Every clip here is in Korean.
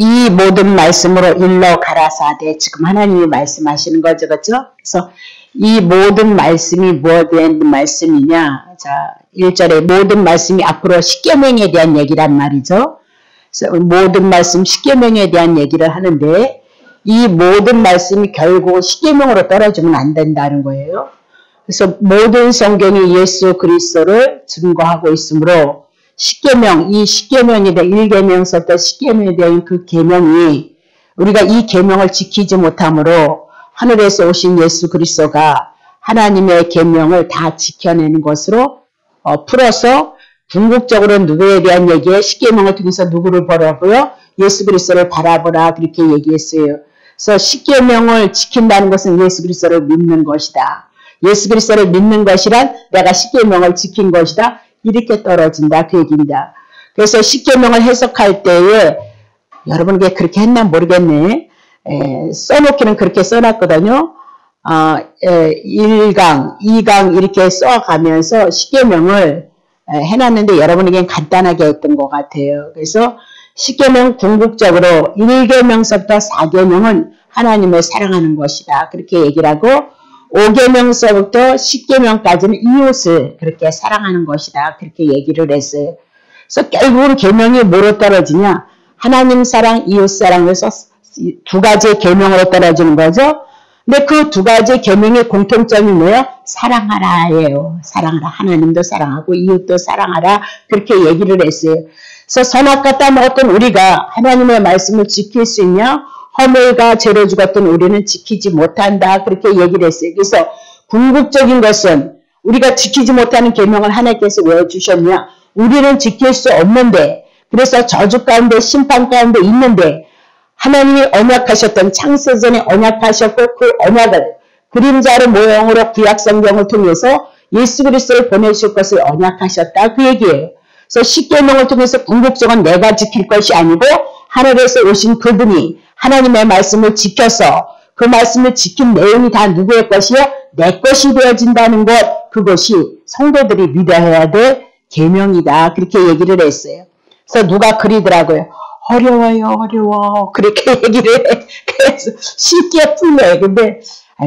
이 모든 말씀으로 일러 가라사대. 지금 하나님이 말씀하시는 거죠. 그렇죠? 그래서 이 모든 말씀이 무엇에 대한 말씀이냐. 자, 1절에 모든 말씀이 앞으로 십계명에 대한 얘기란 말이죠. 그래서 모든 말씀 십계명에 대한 얘기를 하는데 이 모든 말씀이 결국 십계명으로 떨어지면 안 된다는 거예요. 그래서 모든 성경이 예수 그리스도를 증거하고 있으므로 십계명, 이 십계명에 대한 1계명서부터 십계명에 대한 그 계명이 우리가 이 계명을 지키지 못함으로 하늘에서 오신 예수 그리스도가 하나님의 계명을 다 지켜내는 것으로 풀어서 궁극적으로 누구에 대한 얘기에 십계명을 통해서 누구를 보라고요? 예수 그리스도를 바라보라 그렇게 얘기했어요. 그래서 십계명을 지킨다는 것은 예수 그리스도를 믿는 것이다. 예수 그리스도를 믿는 것이란 내가 십계명을 지킨 것이다. 이렇게 떨어진다 그 얘기입니다. 그래서 십계명을 해석할 때에 여러분에게 그렇게 했나 모르겠네. 써놓기는 그렇게 써놨거든요. 1강, 2강 이렇게 써가면서 십계명을 해놨는데 여러분에겐 간단하게 했던 것 같아요. 그래서 십계명 궁극적으로 1계명서부터 4계명은 하나님을 사랑하는 것이다. 그렇게 얘기를 하고 5계명서부터 10계명까지는 이웃을 그렇게 사랑하는 것이다. 그렇게 얘기를 했어요. 그래서 결국은 계명이 뭐로 떨어지냐? 하나님 사랑, 이웃 사랑에서 두 가지의 계명으로 떨어지는 거죠. 근데 그 두 가지 계명의 공통점이 뭐예요? 사랑하라예요. 사랑하라. 하나님도 사랑하고 이웃도 사랑하라. 그렇게 얘기를 했어요. 그래서 선악과 따먹었던 우리가 하나님의 말씀을 지킬 수 있냐? 허물과 죄로 죽었던 우리는 지키지 못한다. 그렇게 얘기를 했어요. 그래서 궁극적인 것은 우리가 지키지 못하는 계명을 하나님께서 왜 주셨냐? 우리는 지킬 수 없는데 그래서 저주 가운데 심판 가운데 있는데 하나님이 언약하셨던 창세전에 언약하셨고 그 언약을 그림자로 모형으로 구약성경을 통해서 예수 그리스도를 보내실 것을 언약하셨다. 그 얘기예요. 그래서 십계명을 통해서 궁극적으로 내가 지킬 것이 아니고 하늘에서 오신 그분이 하나님의 말씀을 지켜서 그 말씀을 지킨 내용이 다 누구의 것이야? 내 것이 되어진다는 것. 그것이 성도들이 믿어야 될 계명이다. 그렇게 얘기를 했어요. 그래서 누가 그리더라고요. 어려워요. 어려워. 그렇게 얘기를 해. 그래서 쉽게 풀래. 근데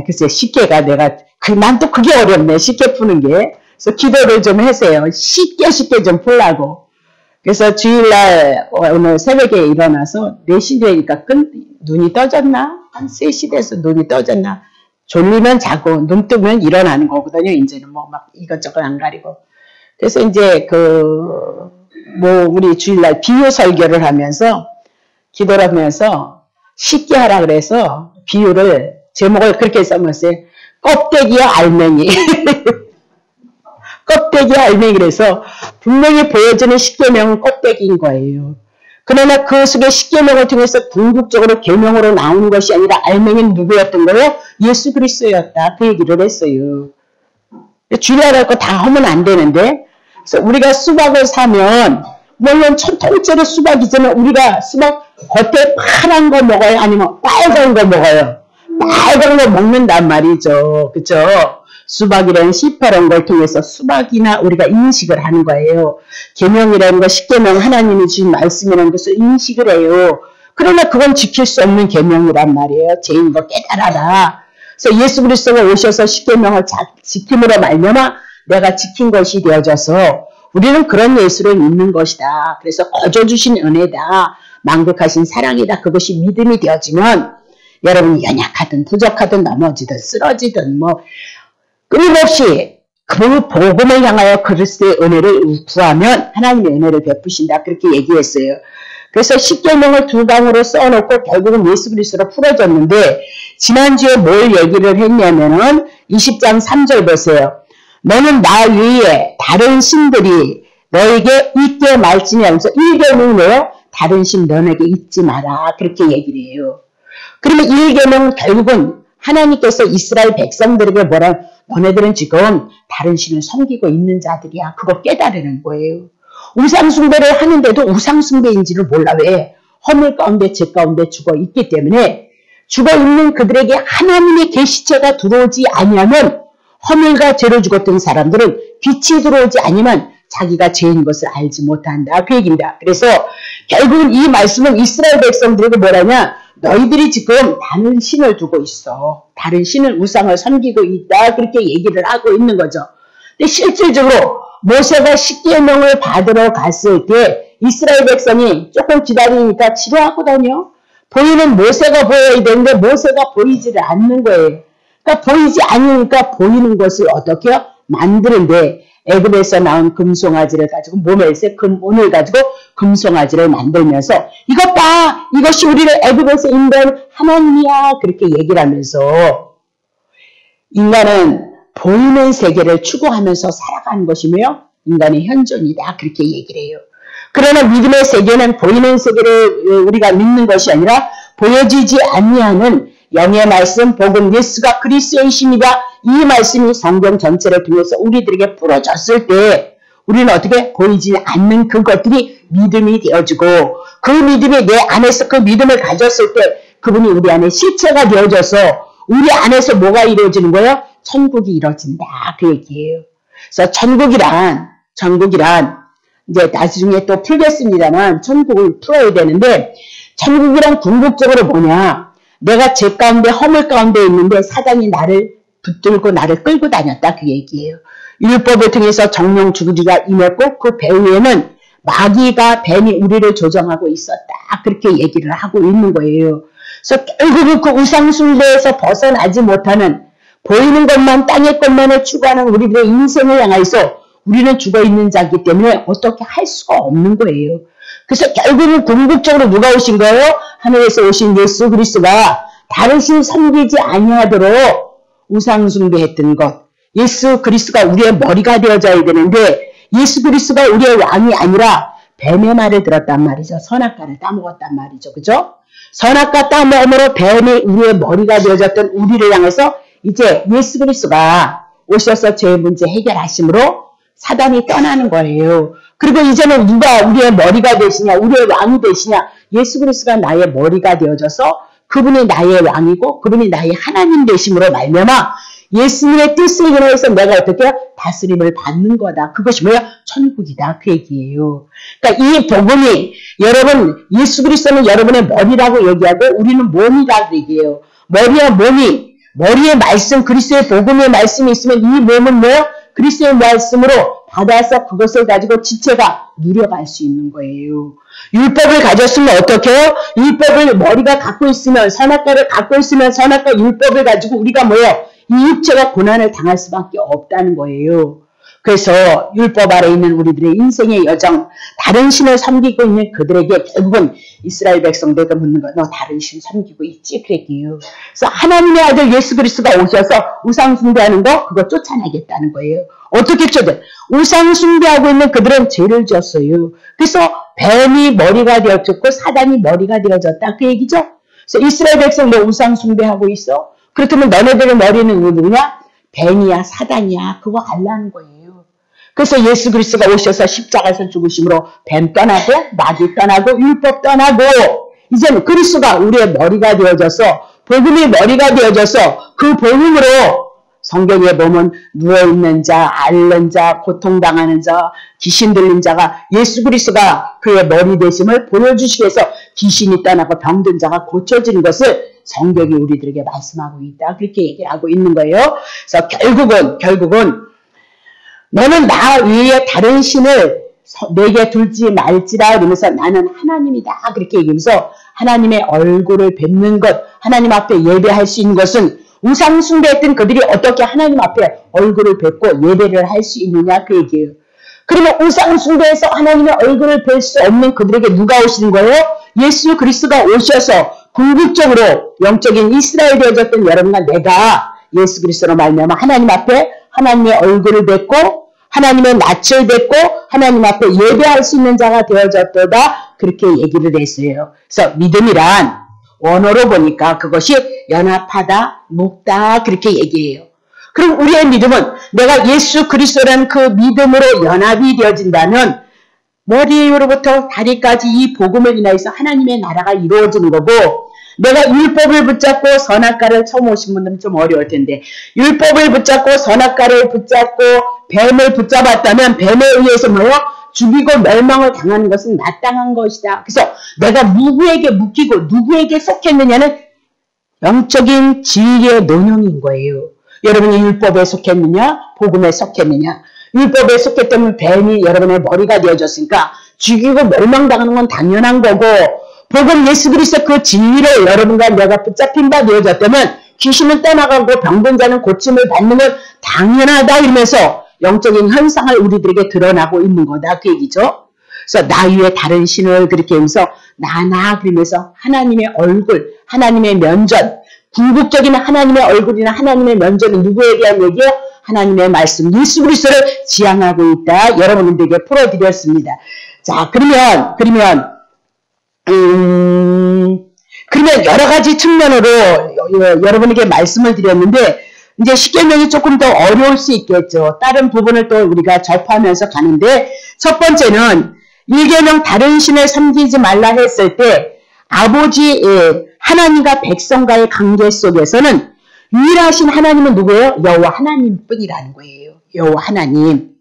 글쎄 쉽게가 내가 난 또 그게 어렵네. 쉽게 푸는 게. 그래서 기도를 좀 하세요. 쉽게 좀 풀라고. 그래서 주일날 오늘 새벽에 일어나서 4시 되니까 눈이 떠졌나? 한 3시 돼서 눈이 떠졌나? 졸리면 자고 눈 뜨면 일어나는 거거든요. 이제는 뭐 막 이것저것 안 가리고. 그래서 이제 우리 주일날 비유 설교를 하면서 기도를 하면서 쉽게 하라 그래서 비유를 제목을 그렇게 써놨어요. 껍데기와 알맹이. 껍데기와 알맹이 그래서 분명히 보여지는 십계명은 껍데기인 거예요. 그러나 그 속에 십계명을 통해서 궁극적으로 계명으로 나오는 것이 아니라 알맹이는 누구였던 거예요? 예수 그리스도였다. 그 얘기를 했어요. 주일날 거 다 하면 안 되는데 그래서 우리가 수박을 사면 물론 통째로 수박이잖아요. 우리가 수박 겉에 파란 거 먹어요? 아니면 빨간 거 먹어요? 빨간 거 먹는단 말이죠. 그쵸? 수박이라는 시퍼런 걸 통해서 수박이나 우리가 인식을 하는 거예요. 계명이라는 거, 십계명 하나님이 주신 말씀이라는 것을 인식을 해요. 그러나 그건 지킬 수 없는 계명이란 말이에요. 죄인 거 깨달아라. 그래서 예수 그리스도가 오셔서 십계명을 지킴으로 말미암아 내가 지킨 것이 되어져서 우리는 그런 예수를 믿는 것이다. 그래서 거저 주신 은혜다. 만극하신 사랑이다. 그것이 믿음이 되어지면 여러분이 연약하든 부족하든 넘어지든 쓰러지든 끊임없이 그 복음을 향하여 그리스도의 은혜를 구하면 하나님의 은혜를 베푸신다. 그렇게 얘기했어요. 그래서 십계명을 2강으로 써놓고 결국은 예수 그리스도로 풀어졌는데 지난주에 뭘 얘기를 했냐면은 20장 3절 보세요. 너는 나 위에 다른 신들이 너에게 있게 말지니 하면서 1계명이 뭐예요? 다른 신 너에게 있지 마라. 그렇게 얘기를 해요. 그러면 1계명은 결국은 하나님께서 이스라엘 백성들에게 뭐라 너네들은 지금 다른 신을 섬기고 있는 자들이야. 그거 깨달으는 거예요. 우상숭배를 하는데도 우상숭배인지를 몰라. 왜? 허물 가운데 죄 가운데 죽어 있기 때문에 죽어 있는 그들에게 하나님의 계시체가 들어오지 아니하면 허물과 죄로 죽었던 사람들은 빛이 들어오지 아니면 자기가 죄인 것을 알지 못한다. 그 얘기입니다. 그래서 결국은 이 말씀은 이스라엘 백성들에게 뭐라냐? 너희들이 지금 다른 신을 두고 있어. 다른 신을 우상을 섬기고 있다. 그렇게 얘기를 하고 있는 거죠. 근데 실질적으로 모세가 십계명을 받으러 갔을 때 이스라엘 백성이 조금 기다리니까 지루하거든요. 보이는 모세가 보여야 되는데 모세가 보이지를 않는 거예요. 그러니까 보이지 않으니까 보이는 것을 어떻게 만드는데 애굽에서 나온 금송아지를 가지고 모멜색 금운을 가지고 금송아지를 만들면서 이것 봐! 이것이 우리를 애굽에서 인도한 하나님이야! 그렇게 얘기를 하면서 인간은 보이는 세계를 추구하면서 살아가는 것이며 인간의 현존이다. 그렇게 얘기를 해요. 그러나 믿음의 세계는 보이는 세계를 우리가 믿는 것이 아니라 보여지지 아니하는 영의 말씀, 복음, 예수가 그리스도이십니다. 이 말씀이 성경 전체를 통해서 우리들에게 풀어졌을 때 우리는 어떻게 보이지 않는 그것들이 믿음이 되어지고 그 믿음이 내 안에서 그 믿음을 가졌을 때 그분이 우리 안에 실체가 되어져서 우리 안에서 뭐가 이루어지는 거예요? 천국이 이루어진다. 그 얘기예요. 그래서 천국이란 이제 나중에 또 풀겠습니다만 천국을 풀어야 되는데 천국이란 궁극적으로 뭐냐? 내가 죄 가운데 허물 가운데 있는데 사단이 나를 붙들고 나를 끌고 다녔다. 그 얘기예요. 율법을 통해서 정령 주기가 임했고 그 배후에는 마귀가 뱀이 우리를 조정하고 있었다. 그렇게 얘기를 하고 있는 거예요. 그래서 결국은 그 우상숭배에서 벗어나지 못하는 보이는 것만 땅의 것만을 추구하는 우리들의 인생을 향해서 우리는 죽어있는 자이기 때문에 어떻게 할 수가 없는 거예요. 그래서 결국은 궁극적으로 누가 오신 거예요? 하늘에서 오신 예수 그리스도가 다른 신 섬기지 아니하도록 우상숭배했던 것. 예수 그리스도가 우리의 머리가 되어져야 되는데 예수 그리스도가 우리의 왕이 아니라 뱀의 말을 들었단 말이죠. 선악과를 따먹었단 말이죠. 그죠? 선악과 따먹음으로 뱀이 우리의 머리가 되어졌던 우리를 향해서 이제 예수 그리스도가 오셔서 죄의 문제 해결하심으로 사단이 떠나는 거예요. 그리고 이제는 누가 우리의 머리가 되시냐, 우리의 왕이 되시냐, 예수 그리스도가 나의 머리가 되어져서 그분이 나의 왕이고 그분이 나의 하나님 되심으로 말미암아 예수님의 뜻을 인해서 내가 어떻게 다스림을 받는 거다. 그것이 뭐야? 천국이다. 그 얘기예요. 그러니까 이 복음이 여러분 예수 그리스도는 여러분의 머리라고 얘기하고 우리는 몸이라고 얘기해요. 머리와 몸이 머리의 말씀 그리스도의 복음의 말씀이 있으면 이 몸은 뭐야? 그리스도의 말씀으로 받아서 그것을 가지고 지체가 누려갈 수 있는 거예요. 율법을 가졌으면 어떻게 해요? 율법을 머리가 갖고 있으면 선악과를 갖고 있으면 선악과 율법을 가지고 우리가 뭐예요? 이 육체가 고난을 당할 수밖에 없다는 거예요. 그래서 율법 아래 있는 우리들의 인생의 여정, 다른 신을 섬기고 있는 그들에게 결국은 이스라엘 백성들에게 묻는 거, 너 다른 신 섬기고 있지? 그랬기요. 그래서 하나님의 아들 예수 그리스도가 오셔서 우상 숭배하는 거 그거 쫓아내겠다는 거예요. 어떻게 쫓아? 우상 숭배하고 있는 그들은 죄를 지었어요. 그래서 뱀이 머리가 되어졌고 사단이 머리가 되어졌다. 그 얘기죠. 그래서 이스라엘 백성 너 우상 숭배하고 있어? 그렇다면 너네들의 머리는 누구냐? 뱀이야, 사단이야. 그거 알라는 거예요. 그래서 예수 그리스도가 오셔서 십자가에서 죽으심으로 뱀 떠나고 마귀 떠나고 율법 떠나고 이제는 그리스도가 우리의 머리가 되어져서 복음이 머리가 되어져서 그 복음으로 성경에 보면 누워있는 자, 앓는 자, 고통당하는 자, 귀신 들린 자가 예수 그리스도가 그의 머리 되심을 보여주시기 위해서 귀신이 떠나고 병든 자가 고쳐지는 것을 성경이 우리들에게 말씀하고 있다. 그렇게 얘기하고 있는 거예요. 그래서 결국은 너는 나 외에 다른 신을 내게 둘지 말지라 이러면서 나는 하나님이다. 그렇게 얘기하면서 하나님의 얼굴을 뵙는 것, 하나님 앞에 예배할 수 있는 것은 우상 숭배했던 그들이 어떻게 하나님 앞에 얼굴을 뵙고 예배를 할 수 있느냐 그 얘기예요. 그러면 우상 숭배에서 하나님의 얼굴을 뵐 수 없는 그들에게 누가 오시는 거예요? 예수 그리스도가 오셔서 궁극적으로 영적인 이스라엘 되어졌던 여러분과 내가 예수 그리스도로 말미암아 하나님 앞에 하나님의 얼굴을 뵙고 하나님의 낯을 뵙고 하나님 앞에 예배할 수 있는 자가 되어졌도다. 그렇게 얘기를 했어요. 그래서 믿음이란 원어로 보니까 그것이 연합하다, 묶다 그렇게 얘기해요. 그럼 우리의 믿음은 내가 예수 그리스도라는 그 믿음으로 연합이 되어진다면 머리로부터 다리까지 이 복음을 인하여서 하나님의 나라가 이루어지는 거고 내가 율법을 붙잡고 선악과를 처음 오신 분들은 좀 어려울 텐데 율법을 붙잡고 선악과를 붙잡고 뱀을 붙잡았다면 뱀에 의해서 뭐요? 죽이고 멸망을 당하는 것은 마땅한 것이다. 그래서 내가 누구에게 묶이고 누구에게 속했느냐는 영적인 진리의 논형인 거예요. 여러분이 율법에 속했느냐, 복음에 속했느냐. 율법에 속했다면 뱀이 여러분의 머리가 되어졌으니까 죽이고 멸망당하는 건 당연한 거고, 복음 예수 그리스도 그 진리를 여러분과 내가 붙잡힌 바 되어졌다면 귀신은 떠나가고 병든 자는 고침을 받는 건 당연하다 이러면서 영적인 현상을 우리들에게 드러나고 있는 거다 그 얘기죠. 그래서 나 위에 다른 신을 그렇게 하면서 나 그러면서 하나님의 얼굴, 하나님의 면전, 궁극적인 하나님의 얼굴이나 하나님의 면전은 누구에 대한 얘기요? 하나님의 말씀 예수 그리스도를 지향하고 있다. 여러분들에게 풀어드렸습니다. 자, 그러면 여러 가지 측면으로 여러분에게 말씀을 드렸는데 이제 십계명이 조금 더 어려울 수 있겠죠. 다른 부분을 또 우리가 접하면서 가는데 첫 번째는 1계명 다른 신을 섬기지 말라 했을 때 아버지 하나님과 백성과의 관계 속에서는 유일하신 하나님은 누구예요? 여호와 하나님뿐이라는 거예요. 여호와 하나님.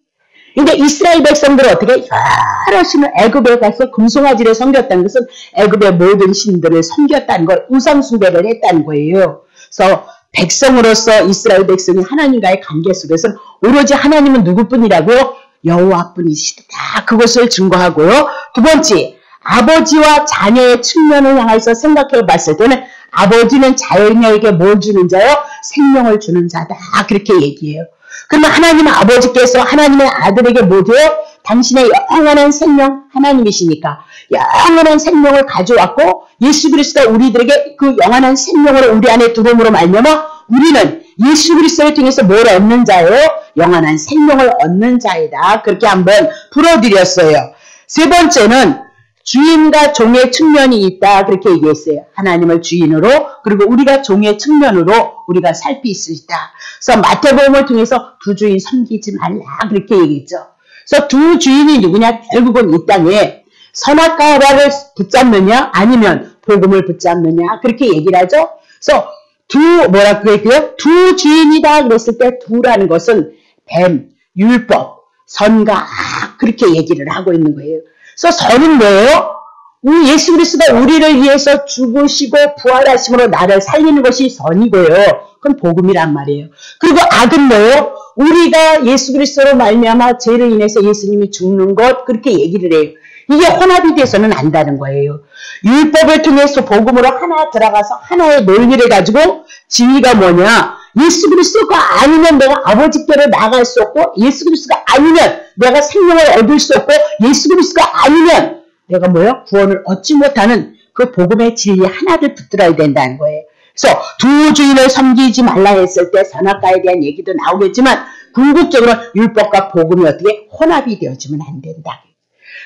근데 이스라엘 백성들은 어떻게 여러 신을 애굽에 가서 금송아지를 섬겼다는 것은 애굽의 모든 신들을 섬겼다는 걸 우상 숭배를 했다는 거예요. 그래서 백성으로서 이스라엘 백성이 하나님과의 관계 속에서는 오로지 하나님은 누구뿐이라고요? 여호와뿐이시다. 그것을 증거하고요. 두 번째, 아버지와 자녀의 측면을 향해서 생각해 봤을 때는 아버지는 자녀에게 뭘 주는 자요? 생명을 주는 자다. 그렇게 얘기해요. 그러면 하나님 아버지께서 하나님의 아들에게 뭐 줘요? 당신의 영원한 생명, 하나님이시니까 영원한 생명을 가져왔고 예수 그리스도가 우리들에게 그 영원한 생명을 우리 안에 들어옴으로 말미암아 우리는 예수 그리스도를 통해서 뭘 얻는 자예요? 영원한 생명을 얻는 자이다. 그렇게 한번 풀어드렸어요. 세 번째는 주인과 종의 측면이 있다. 그렇게 얘기했어요. 하나님을 주인으로 그리고 우리가 종의 측면으로 우리가 살필 수 있다. 그래서 마태복음을 통해서 두 주인 섬기지 말라. 그렇게 얘기했죠. 그래서 두 주인이 누구냐? 결국은 이 땅에 선악과를 붙잡느냐 아니면 복음을 붙잡느냐 그렇게 얘기를 하죠. 그래서 두 주인이다 그랬을 때 두라는 것은 뱀, 율법, 선과 악 그렇게 얘기를 하고 있는 거예요. 그래서 선은 뭐예요? 우리 예수 그리스도가 우리를 위해서 죽으시고 부활하심으로 나를 살리는 것이 선이고요. 그건 복음이란 말이에요. 그리고 악은 뭐예요? 우리가 예수 그리스도로 말미암아 죄를 인해서 예수님이 죽는 것 그렇게 얘기를 해요. 이게 혼합이 돼서는 안다는 거예요. 율법을 통해서 복음으로 하나 들어가서 하나의 논리를 가지고 진리가 뭐냐? 예수 그리스도가 아니면 내가 아버지께로 나갈 수 없고 예수 그리스도가 아니면 내가 생명을 얻을 수 없고 예수 그리스도가 아니면 내가 뭐요? 구원을 얻지 못하는 그 복음의 진리 하나를 붙들어야 된다는 거예요. 그래서 두 주인을 섬기지 말라 했을 때 선악과에 대한 얘기도 나오겠지만 궁극적으로 율법과 복음이 어떻게 혼합이 되어지면 안 된다.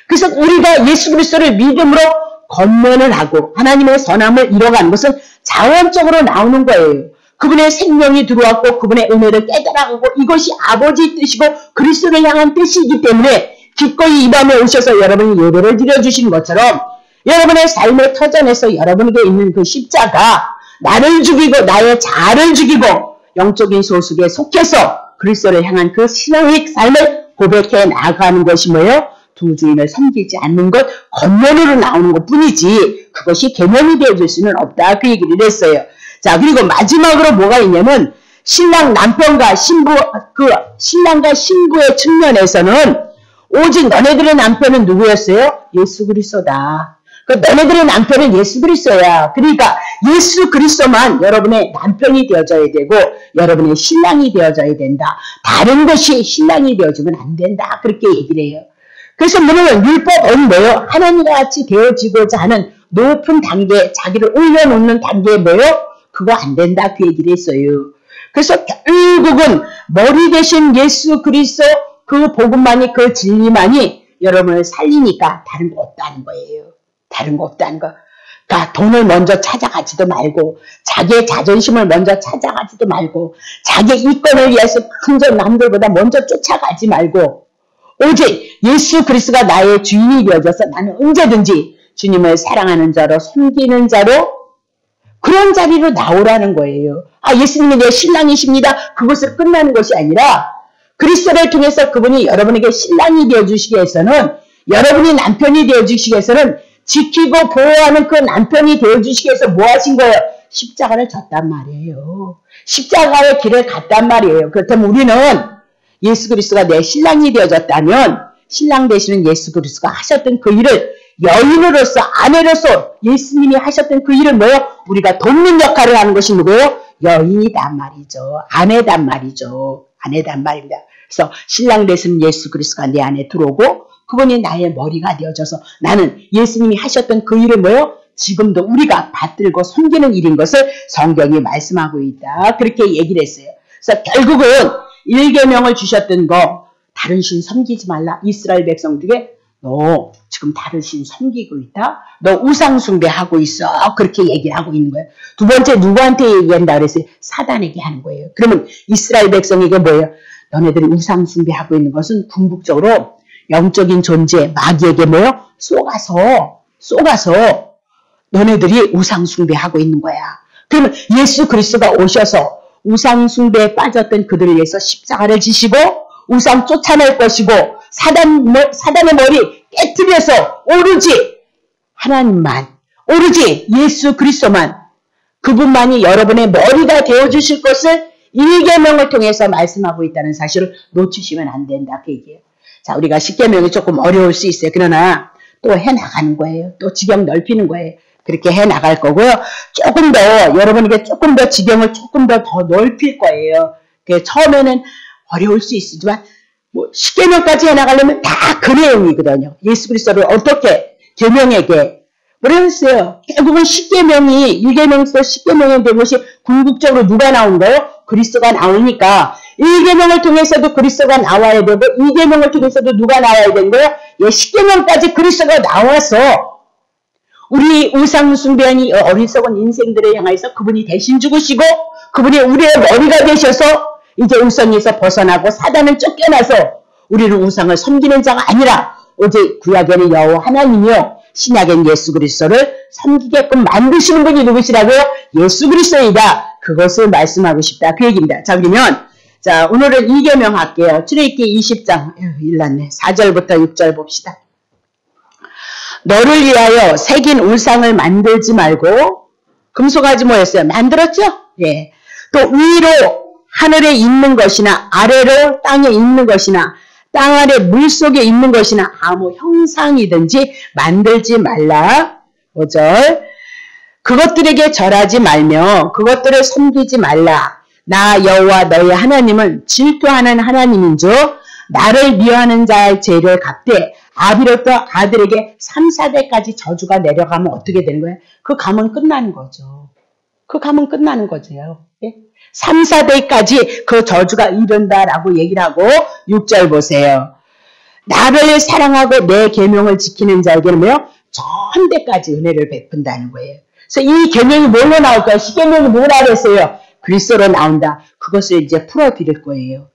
그래서 우리가 예수 그리스도를 믿음으로 권면을 하고 하나님의 선함을 이뤄가는 것은 자원적으로 나오는 거예요. 그분의 생명이 들어왔고 그분의 은혜를 깨달아가고 이것이 아버지의 뜻이고 그리스도를 향한 뜻이기 때문에 기꺼이 이 밤에 오셔서 여러분이 예배를 드려주신 것처럼 여러분의 삶의 터전에서 여러분에게 있는 그 십자가 나를 죽이고 나의 자아를 죽이고 영적인 소속에 속해서 그리스도를 향한 그 신앙의 삶을 고백해 나가는 것이 뭐예요? 두 주인을 섬기지 않는 것, 겉면으로 나오는 것 뿐이지 그것이 개념이 되어줄 수는 없다. 그 얘기를 했어요. 자, 그리고 마지막으로 뭐가 있냐면 신랑 남편과 신랑과 신부의 측면에서는 오직 너네들의 남편은 누구였어요? 예수 그리스도다. 그 너네들의 남편은 예수 그리스도야. 그러니까 예수 그리스도만 여러분의 남편이 되어져야 되고 여러분의 신랑이 되어져야 된다. 다른 것이 신랑이 되어지면 안 된다. 그렇게 얘기를 해요. 그래서 뭐냐면 율법은 뭐예요? 하나님과 같이 되어지고자 하는 높은 단계, 자기를 올려놓는 단계에 뭐예요? 그거 안 된다. 그 얘기를 했어요. 그래서 결국은 머리 대신 예수 그리스도 그 복음만이 그 진리만이 여러분을 살리니까 다른 거 없다는 거예요. 다른 거 없다는 거. 그러니까 돈을 먼저 찾아가지도 말고 자기의 자존심을 먼저 찾아가지도 말고 자기의 이권을 위해서 큰전 남들보다 먼저 쫓아가지 말고 오직 예수 그리스도가 나의 주인이 되어져서 나는 언제든지 주님을 사랑하는 자로 섬기는 자로 그런 자리로 나오라는 거예요. 아, 예수님이 내 신랑이십니다. 그것을 끝나는 것이 아니라 그리스도를 통해서 그분이 여러분에게 신랑이 되어주시기 위해서는, 여러분이 남편이 되어주시기 위해서는, 지키고 보호하는 그 남편이 되어주시기 위해서 뭐 하신 거예요? 십자가를 졌단 말이에요. 십자가의 길을 갔단 말이에요. 그렇다면 우리는 예수 그리스도가 내 신랑이 되어졌다면, 신랑 되시는 예수 그리스도가 하셨던 그 일을 여인으로서, 아내로서 예수님이 하셨던 그 일을 뭐예요? 우리가 돕는 역할을 하는 것이 누구예요? 여인이단 말이죠. 아내단 말이죠. 아내단 말입니다. 그래서 신랑 되시는 예수 그리스도가 내 안에 들어오고 그분이 나의 머리가 되어져서 나는 예수님이 하셨던 그 일을 뭐예요? 지금도 우리가 받들고 섬기는 일인 것을 성경이 말씀하고 있다. 그렇게 얘기를 했어요. 그래서 결국은 1계명을 주셨던 거, 다른 신 섬기지 말라. 이스라엘 백성들에게 너 지금 다른 신 섬기고 있다. 너 우상 숭배하고 있어. 그렇게 얘기를 하고 있는 거예요. 두 번째 누구한테 얘기한다 그랬어요? 사단에게 하는 거예요. 그러면 이스라엘 백성에게 뭐예요? 너네들이 우상 숭배하고 있는 것은 궁극적으로 영적인 존재 마귀에게 뭐예요? 쏘가서 너네들이 우상 숭배하고 있는 거야. 그러면 예수 그리스도가 오셔서 우상 숭배에 빠졌던 그들을 위해서 십자가를 지시고 우상 쫓아낼 것이고 사단의 머리 깨트려서 오로지 하나님만, 오로지 예수 그리스도만, 그분만이 여러분의 머리가 되어주실 것을 1계명을 통해서 말씀하고 있다는 사실을 놓치시면 안 된다. 그 얘기예요. 자, 우리가 10계명이 조금 어려울 수 있어요. 그러나 또 해나가는 거예요. 또 지경 넓히는 거예요. 그렇게 해나갈 거고요. 조금 더 여러분에게 조금 더 지경을 조금 더 넓힐 거예요. 처음에는 어려울 수 있지만 10계명까지 해나가려면 다 그 내용이거든요. 예수 그리스도를 어떻게 계명에게 그랬어요. 결국은 10계명이 1계명에서 10계명이 된 것이 궁극적으로 누가 나온 거예요? 그리스도가 나오니까 1계명을 통해서도 그리스도가 나와야 되고 2계명을 통해서도 누가 나와야 되는 거예요? 10계명까지 그리스도가 나와서 우리 우상 숭배한 어리석은 인생들을 향해서 그분이 대신 죽으시고 그분이 우리의 머리가 되셔서 이제 우상에서 벗어나고 사단은 쫓겨나서 우리는 우상을 섬기는 자가 아니라 오직 구약에는 여호와 하나님이요 신약엔 예수 그리스도를 섬기게끔 만드시는 분이 누구시라고요? 예수 그리스도이다. 그것을 말씀하고 싶다. 그 얘기입니다. 자, 그러면 자 오늘은 2계명 할게요. 출애굽기 20장 일났네. 4절부터 6절 봅시다. 너를 위하여 새긴 우상을 만들지 말고 금속아지 뭐였어요? 만들었죠? 예. 또 위로 하늘에 있는 것이나 아래로 땅에 있는 것이나 땅 아래 물속에 있는 것이나 아무 형상이든지 만들지 말라. 5절 그것들에게 절하지 말며 그것들을 섬기지 말라. 나 여호와 너희 하나님은 질투하는 하나님인 줄 나를 미워하는 자의 죄를 갚되 아비로부터 아들에게 3, 4대까지 저주가 내려가면 어떻게 되는 거예요? 그 감은 끝나는 거죠. 그 감은 끝나는 거죠. 예? 3, 4대까지 그 저주가 이른다라고 얘기를 하고 6절 보세요. 나를 사랑하고 내 계명을 지키는 자에게는 뭐요? 천대까지 은혜를 베푼다는 거예요. 그래서 이 계명이 뭘로 나올까요? 10계명이 뭐라 그랬어요? 그리스도로 나온다. 그것을 이제 풀어드릴 거예요.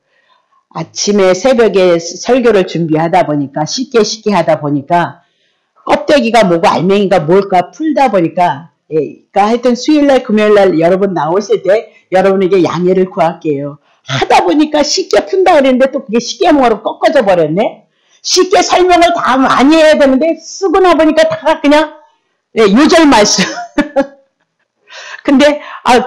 아침에 새벽에 설교를 준비하다 보니까 쉽게 하다 보니까 껍데기가 뭐고 알맹이가 뭘까 풀다 보니까 그러니까 하여튼 수요일날 금요일날 여러분 나오실 때 여러분에게 양해를 구할게요. 하다 보니까 쉽게 푼다 그랬는데 또 그게 쉽게명으로 꺾어져 버렸네. 쉽게 설명을 다 많이 해야 되는데 쓰고 나보니까 다 그냥 요절 말씀. 근데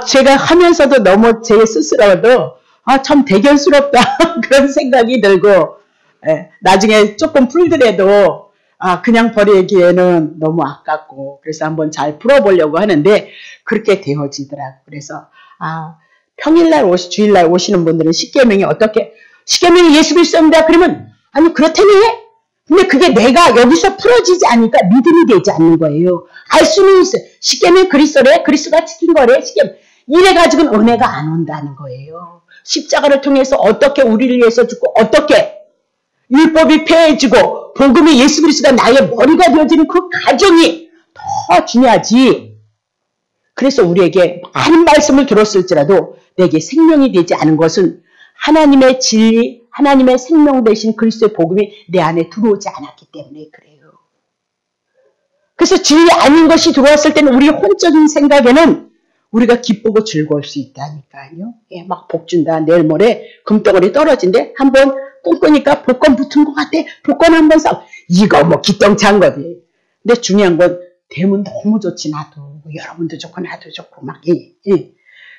제가 하면서도 너무 제 스스로도 참 대견스럽다 그런 생각이 들고 나중에 조금 풀더라도 그냥 버리기에는 너무 아깝고 그래서 한번 잘 풀어보려고 하는데 그렇게 되어지더라고요. 그래서 평일날 주일날 오시는 분들은 10계명이 어떻게 10계명이 예수 그리스도입니다. 그러면 아니 그렇다니 근데 그게 내가 여기서 풀어지지 않으니까 믿음이 되지 않는 거예요. 알 수는 있어요. 10계명 그리스도래 그리스도가 지킨 거래 10계명 이래가지고는 은혜가 안 온다는 거예요. 십자가를 통해서 어떻게 우리를 위해서 죽고 어떻게 율법이 폐해지고 복음이 예수 그리스도가 나의 머리가 되어지는 그 과정이 더 중요하지. 그래서 우리에게 많은 말씀을 들었을지라도 내게 생명이 되지 않은 것은 하나님의 진리, 하나님의 생명 되신 그리스도의 복음이 내 안에 들어오지 않았기 때문에 그래요. 그래서 진리 아닌 것이 들어왔을 때는 우리 혼적인 생각에는 우리가 기쁘고 즐거울 수 있다니까요. 예, 막 복 준다. 내일 모레 금덩어리 떨어진대. 한번 꿈꾸니까 복권 붙은 것 같아. 복권 한번 사. 이거 뭐 기똥찬 거지. 근데 중요한 건 되면 너무 좋지. 나도. 여러분도 좋고 나도 좋고 막. 예.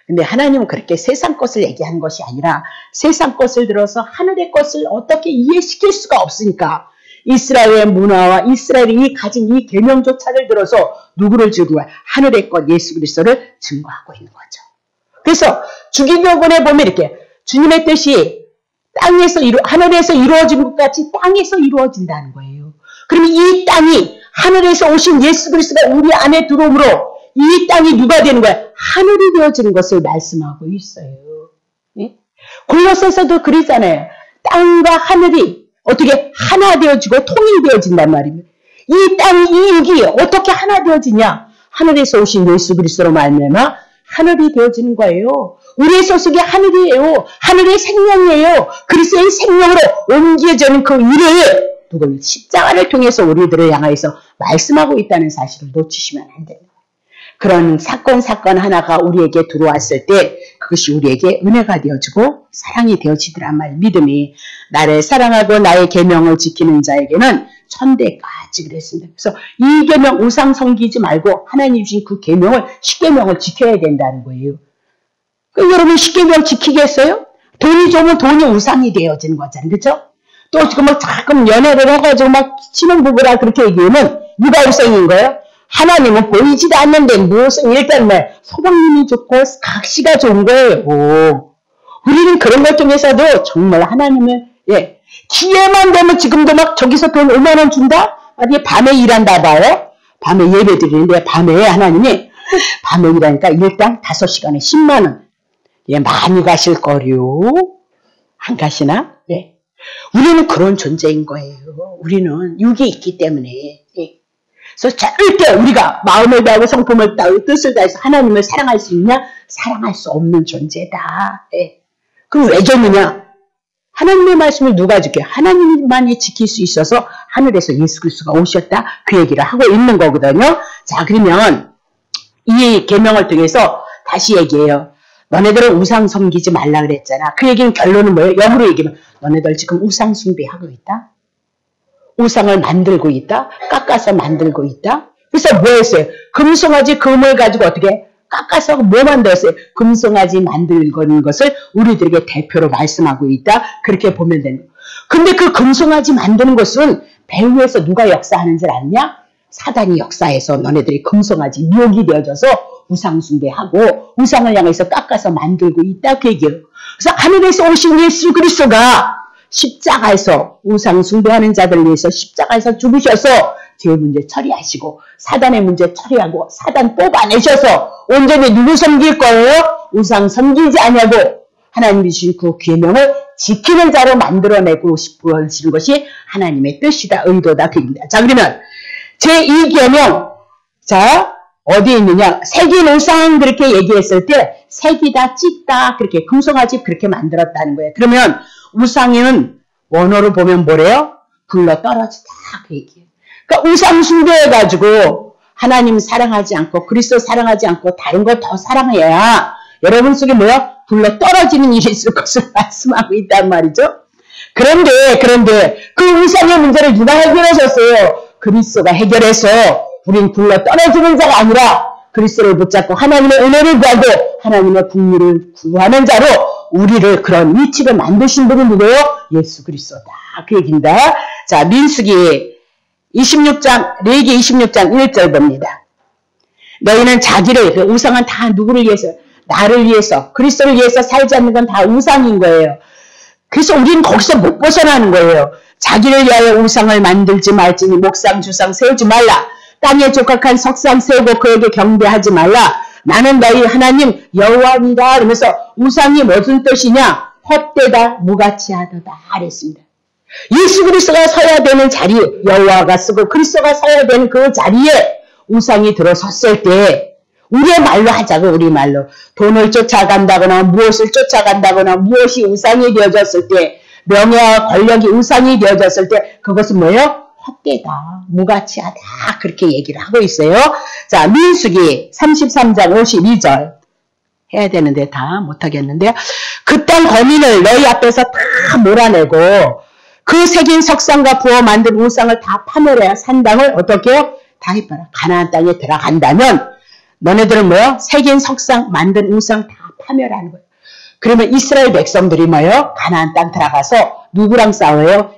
근데 하나님은 그렇게 세상 것을 얘기하는 것이 아니라 세상 것을 들어서 하늘의 것을 어떻게 이해시킬 수가 없으니까 이스라엘의 문화와 이스라엘이 가진 이 계명조차를 들어서 누구를 증거해? 하늘의 것 예수 그리스도를 증거하고 있는 거죠. 그래서 주기도문에 보면 이렇게 주님의 뜻이 하늘에서 이루어진 것 같이 땅에서 이루어진다는 거예요. 그러면 이 땅이 하늘에서 오신 예수 그리스도가 우리 안에 들어옴으로 이 땅이 누가 되는 거야? 하늘이 되어지는 것을 말씀하고 있어요. 예? 골로새서도 그랬잖아요. 땅과 하늘이 어떻게 하나 되어지고 통일되어진단 말입니다. 이 땅, 이 육이 어떻게 하나 되어지냐? 하늘에서 오신 예수 그리스도로 말미암아 하늘이 되어지는 거예요. 우리의 소속이 하늘이에요. 하늘의 생명이에요. 그리스도의 생명으로 옮겨지는 그 일을 누굴 십자가를 통해서 우리들을 향하여서 말씀하고 있다는 사실을 놓치시면 안 됩니다. 그런 사건 하나가 우리에게 들어왔을 때 그것이 우리에게 은혜가 되어지고 사랑이 되어지더란 말. 믿음이 나를 사랑하고 나의 계명을 지키는 자에게는 천대까지 그랬습니다. 그래서 이 계명 우상 섬기지 말고 하나님 주신 그 계명을 십계명을 지켜야 된다는 거예요. 여러분 십계명 지키겠어요? 돈이 좋으면 돈이 우상이 되어지는 거잖아요. 그렇죠? 또 지금 막 가끔 연애를 해가지고 막 신혼부부라 그렇게 얘기하면 누가 우상인 거예요? 하나님은 보이지도 않는데 무엇은 일단 소방님이 좋고 각시가 좋은 거예요. 우리는 그런 것 중에서도 정말 하나님은 기회만 되면 지금도 막 저기서 돈 5만 원 준다? 아니 밤에 일한다 봐요. 밤에 예배 드리는데 밤에 하나님이 밤에 일하니까 일당 5시간에 10만 원. 많이 가실 거요. 안 가시나? 네. 우리는 그런 존재인 거예요. 우리는 육이 있기 때문에. 그래서 절대 우리가 마음을 다하고 성품을 다하고 뜻을 다해서 하나님을 사랑할 수 있냐? 사랑할 수 없는 존재다. 그럼 왜 줬느냐? 하나님의 말씀을 누가 지켜요? 하나님만이 지킬 수 있어서 하늘에서 예수 그리스도가 오셨다. 그 얘기를 하고 있는 거거든요. 자, 그러면 이 계명을 통해서 다시 얘기해요. 너네들은 우상 섬기지 말라 그랬잖아. 그 얘기는 결론은 뭐예요? 역으로 얘기하면 너네들 지금 우상 숭배하고 있다? 우상을 만들고 있다? 깎아서 만들고 있다? 그래서 뭐 했어요? 금송아지 금을 가지고 어떻게 깎아서 뭐 만들었어요? 금송아지 만들는 것을 우리들에게 대표로 말씀하고 있다? 그렇게 보면 되는 거예요. 근데 그 금송아지 만드는 것은 배후에서 누가 역사하는 줄 아냐? 사단이 역사해서 너네들이 금송아지 미혹이 되어져서 우상 숭배하고 우상을 향해서 깎아서 만들고 있다 그 얘기예요. 그래서 하늘에서 오신 예수 그리스도가 십자가에서 우상 숭배하는 자들을 위해서 십자가에서 죽으셔서 죄의 문제 처리하시고 사단의 문제 처리하고 사단 뽑아내셔서 온전히 누구 섬길 거예요? 우상 섬기지 아니하고 하나님이 주신 그 계명을 지키는 자로 만들어내고 싶으시는 것이 하나님의 뜻이다, 의도다, 그입니다. 자, 그러면 제2계명, 자, 어디에 있느냐? 색인 우상 그렇게 얘기했을 때 색이다, 찢다, 그렇게 금송아지 그렇게 만들었다는 거예요. 그러면 우상은 원어로 보면 뭐래요? 굴러 떨어지다, 그 얘기예요. 그러니까 우상 숭배해가지고 하나님 사랑하지 않고 그리스도 사랑하지 않고 다른 거 더 사랑해야 여러분 속에 뭐야? 굴러 떨어지는 일이 있을 것을 말씀하고 있단 말이죠. 그런데 그 우상의 문제를 누가 해결하셨어요? 그리스도가 해결해서 우린 굴러 떨어지는 자가 아니라 그리스도를 붙잡고 하나님의 은혜를 구하고 하나님의 국리를 구하는 자로 우리를 그런 위치를 만드신 분은 누구예요? 예수 그리스도다. 그 얘기입니다. 자, 민수기 26장, 레위기 26장 1절 봅니다. 너희는 자기를, 그 우상은 다 누구를 위해서? 나를 위해서, 그리스도를 위해서 살지 않는 건 다 우상인 거예요. 그래서 우리는 거기서 못 벗어나는 거예요. 자기를 위하여 우상을 만들지 말지니 목상, 주상 세우지 말라. 땅에 족각한 석상 세우고 그에게 경배하지 말라. 나는 너희 하나님 여호와니라. 그러면서 우상이 무슨 뜻이냐? 헛되다, 무가치하다 그랬습니다. 예수 그리스도가 서야 되는 자리, 여호와가 쓰고 그리스도가 서야 되는 그 자리에 우상이 들어섰을 때 우리의 말로 하자고, 우리 말로 돈을 쫓아간다거나 무엇을 쫓아간다거나 무엇이 우상이 되어졌을 때, 명예와 권력이 우상이 되어졌을 때 그것은 뭐예요? 헛되다, 무가치하다, 그렇게 얘기를 하고 있어요. 자, 민수기 33장 52절 해야 되는데 다 못하겠는데요. 그 땅 거민을 너희 앞에서 다 몰아내고 그 새긴 석상과 부어 만든 우상을 다 파멸해야 산 땅을 어떻게 해요? 다 해봐라. 가나안 땅에 들어간다면 너네들은 뭐요? 새긴 석상 만든 우상 다 파멸하는 거예요. 그러면 이스라엘 백성들이 뭐예요? 가나안 땅 들어가서 누구랑 싸워요?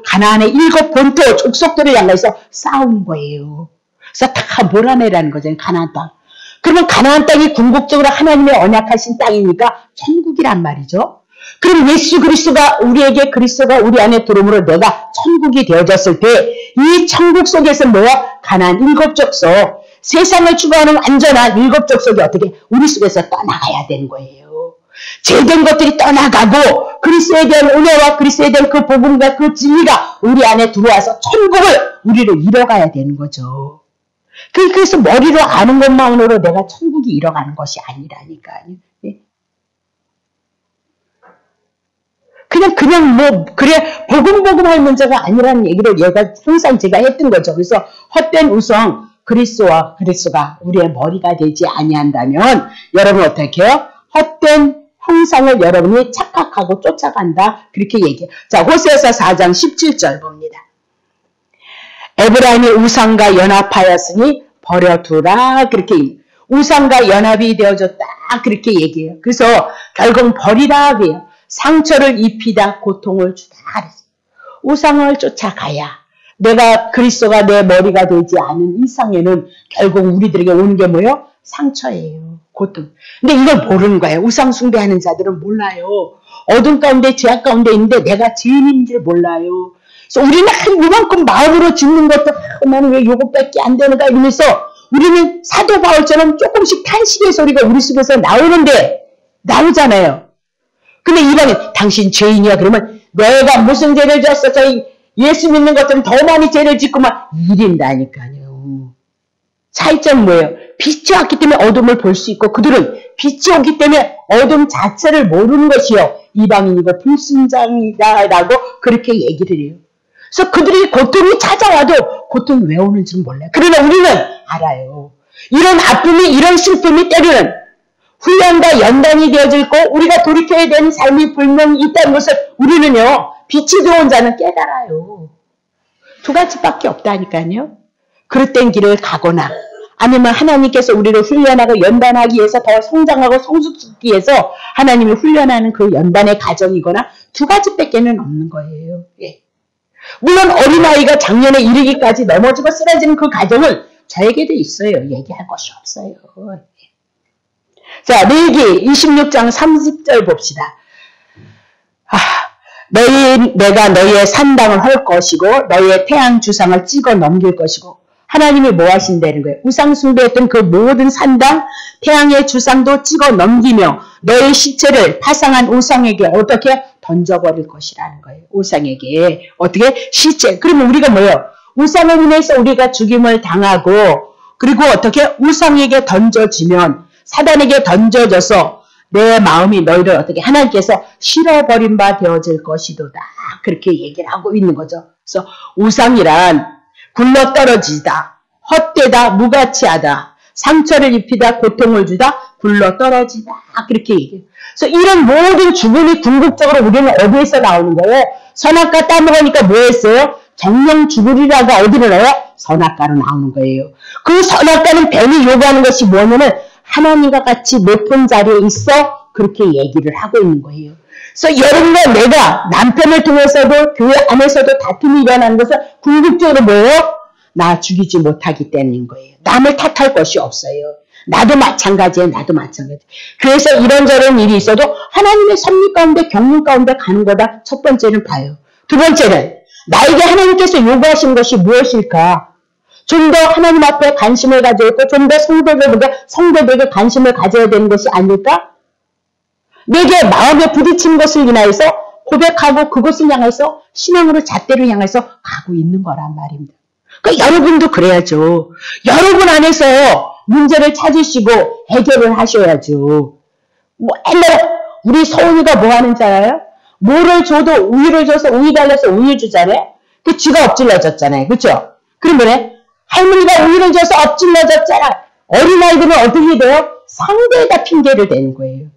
가나안의 7 본토 족속들을 향해서 싸우는 거예요. 그래서 다 몰아내라는 거죠. 가나안 땅. 그러면 가나안 땅이 궁극적으로 하나님의 언약하신 땅이니까 천국이란 말이죠. 그럼 예수 그리스도가 우리 안에 들어옴으로 내가 천국이 되어졌을 때 이 천국 속에서 뭐야? 가나안 7 족속, 세상을 추구하는 완전한 7 족속이 어떻게 우리 속에서 떠나가야 되는 거예요. 죄된 것들이 떠나가고 그리스도에 대한 은혜와 그리스도에 대한 그 복음과 그 진리가 우리 안에 들어와서 천국을 우리를 이뤄가야 되는 거죠. 그래서 머리로 아는 것만으로 내가 천국이 이뤄가는 것이 아니라니까요. 그냥 그래, 복음할 문제가 아니라는 얘기를 얘가 항상 제가 했던 거죠. 그래서 헛된 우상, 그리스도와 그리스도가 우리의 머리가 되지 아니한다면, 여러분 어떻게 해요? 헛된 형상을 여러분이 착각하고 쫓아간다. 그렇게 얘기해요. 자, 호세아서 4장 17절 봅니다. 에브라임이 우상과 연합하였으니 버려두라. 그렇게 우상과 연합이 되어졌다. 그렇게 얘기해요. 그래서 결국 버리라. 그래요. 상처를 입히다 고통을 주다. 우상을 쫓아가야 내가 그리스도가 내 머리가 되지 않은 이상에는 결국 우리들에게 오는 게 뭐예요? 상처예요. 고통. 근데 이걸 모르는 거예요. 우상 숭배하는 자들은 몰라요. 어둠 가운데 죄악 가운데 있는데 내가 죄인인 줄 몰라요. 그래서 우리는 이만큼 마음으로 짓는 것도 나는 왜 요것밖에 안 되는가 이러면서 우리는 사도 바울처럼 조금씩 탄식의 소리가 우리 속에서 나오잖아요. 근데 이방인 당신 죄인이야 그러면 내가 무슨 죄를 졌어? 저희 예수 믿는 것들은 더 많이 죄를 짓고만 이른다니까요. 차이점 뭐예요? 빛이 왔기 때문에 어둠을 볼 수 있고 그들은 빛이 오기 때문에 어둠 자체를 모르는 것이요. 이방인이고 불순장이다라고 그렇게 얘기를 해요. 그래서 그들이 고통이 찾아와도 고통이 왜 오는지는 몰라요. 그러나 우리는 알아요. 이런 아픔이 이런 슬픔이 때로는 훈련과 연단이 되어질 거 우리가 돌이켜야 되는 삶이 분명히 있다는 것을 우리는요. 빛이 들어온 자는 깨달아요. 2가지밖에 없다니까요. 그릇된 길을 가거나 아니면 하나님께서 우리를 훈련하고 연단하기 위해서 더 성장하고 성숙시키기 위해서 하나님이 훈련하는 그 연단의 과정이거나 2가지밖에는 없는 거예요. 예. 물론 어린아이가 작년에 이르기까지 넘어지고 쓰러지는 그 과정은 저에게도 있어요. 얘기할 것이 없어요. 자, 레위기 26장 30절 봅시다. 내가 너희의 산당을 헐 것이고 너희의 태양 주상을 찍어 넘길 것이고 하나님이 뭐 하신다는 거예요? 우상 숭배했던 그 모든 산당, 태양의 주상도 찍어 넘기며 너의 시체를 파상한 우상에게 어떻게 던져버릴 것이라는 거예요. 우상에게 어떻게? 시체. 그러면 우리가 뭐예요? 우상을 인해서 우리가 죽임을 당하고 그리고 어떻게? 우상에게 던져지면 사단에게 던져져서 내 마음이 너희를 어떻게 하나님께서 실어버린 바 되어질 것이도다. 그렇게 얘기를 하고 있는 거죠. 그래서 우상이란 굴러떨어지다, 헛되다, 무가치하다, 상처를 입히다, 고통을 주다, 굴러떨어지다. 그렇게 얘기해요. 그래서 이런 모든 죽음이 궁극적으로 우리는 어디에서 나오는 거예요? 선악과 따먹으니까 뭐 했어요? 정령 죽으리라가 어디로 나와요? 선악과로 나오는 거예요. 그 선악과는 뱀이 요구하는 것이 뭐냐면 하나님과 같이 높은 자리에 있어 그렇게 얘기를 하고 있는 거예요. 그래서 여러분과 내가 남편을 통해서도 교회 안에서도 다툼이 일어나는 것은 궁극적으로 뭐예요? 나 죽이지 못하기 때문인 거예요. 남을 탓할 것이 없어요. 나도 마찬가지예요. 나도 마찬가지. 그래서 이런저런 일이 있어도 하나님의 섭리 가운데 경륜 가운데 가는 거다. 첫 번째는 봐요. 2번째는 나에게 하나님께서 요구하신 것이 무엇일까? 좀 더 하나님 앞에 관심을 가져야 있고 좀 더 성도들에게 관심을 가져야 되는 것이 아닐까? 내게 마음에 부딪힌 것을 인하여서 고백하고 그것을 향해서 신앙으로 잣대를 향해서 가고 있는 거란 말입니다. 그러니까 여러분도 그래야죠. 여러분 안에서 문제를 찾으시고 해결을 하셔야죠. 옛날에 우리 서훈이가 뭐 하는 자예요? 뭐를 줘도 우유를 줘서 우유 달라서 우유 주잖아요. 그 쥐가 엎질러졌잖아요. 그렇죠? 그러면 할머니가 우유를 줘서 엎질러졌잖아. 어린아이들은 어떻게 돼요? 상대에다 핑계를 대는 거예요.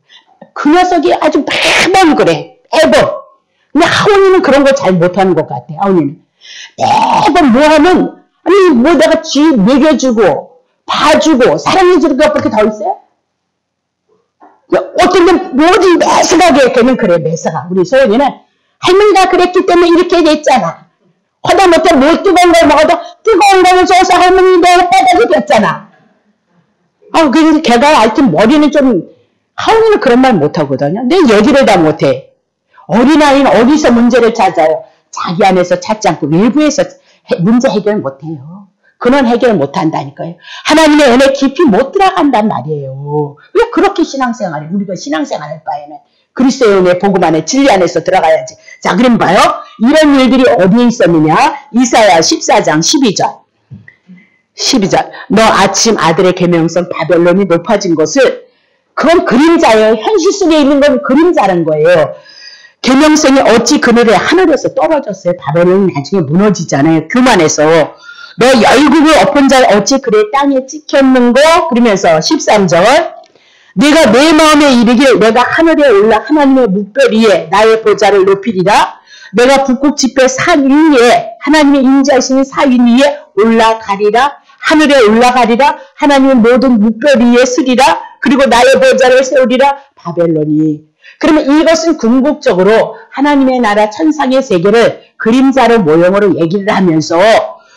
그 녀석이 아주 매번 그래. 매번. 근데 하온이는 그런 거 잘 못하는 것 같아. 하온이는. 매번 뭐 하면 아니 뭐 내가 쥐 먹여주고 봐주고 사랑해주는 것밖에 더 있어요? 어떤 건 뭐든 매서하게 걔는 그래. 매서가. 우리 소연이는 할머니가 그랬기 때문에 이렇게 됐잖아. 하다못해 뭐 뜨거운 걸 먹어도 뜨거운 걸 줘서 할머니 내 바닥이 됐잖아. 그래서 걔가 하여튼 머리는 좀 하온이는 그런 말 못하거든요. 내 얘기를 다 못해. 어린아이는 어디서 문제를 찾아요? 자기 안에서 찾지 않고 외부에서 문제 해결 못해요. 그런 해결을 못한다니까요. 하나님의 은혜 깊이 못 들어간단 말이에요. 왜 그렇게 신앙생활을 우리가 신앙생활할 바에는 그리스도의 은혜 복음 안에 진리 안에서 들어가야지. 자, 그럼 봐요. 이런 일들이 어디에 있었느냐? 이사야 14장 12절. 12절. 너 아침 아들의 계명성 바벨론이 높아진 것을 그건 그림자예요. 현실 속에 있는 건 그림자라는 거예요. 계명성이 어찌 그늘에 하늘에서 떨어졌어요. 바벨론이 나중에 무너지잖아요. 교만해서. 너 열국을 엎은 자 어찌 그래 땅에 찍혔는고? 그러면서 13절. 내가 내 마음에 이르길 내가 하늘에 올라 하나님의 묵별 위에 나의 보좌를 높이리라. 내가 북극 지폐 산 위에 하나님의 인자하시는 사윈 위에 올라가리라. 하늘에 올라가리라. 하나님의 모든 묵별 위에 서리라. 그리고 나의 보좌를 세우리라. 바벨론이. 그러면 이것은 궁극적으로 하나님의 나라 천상의 세계를 그림자로 모형으로 얘기를 하면서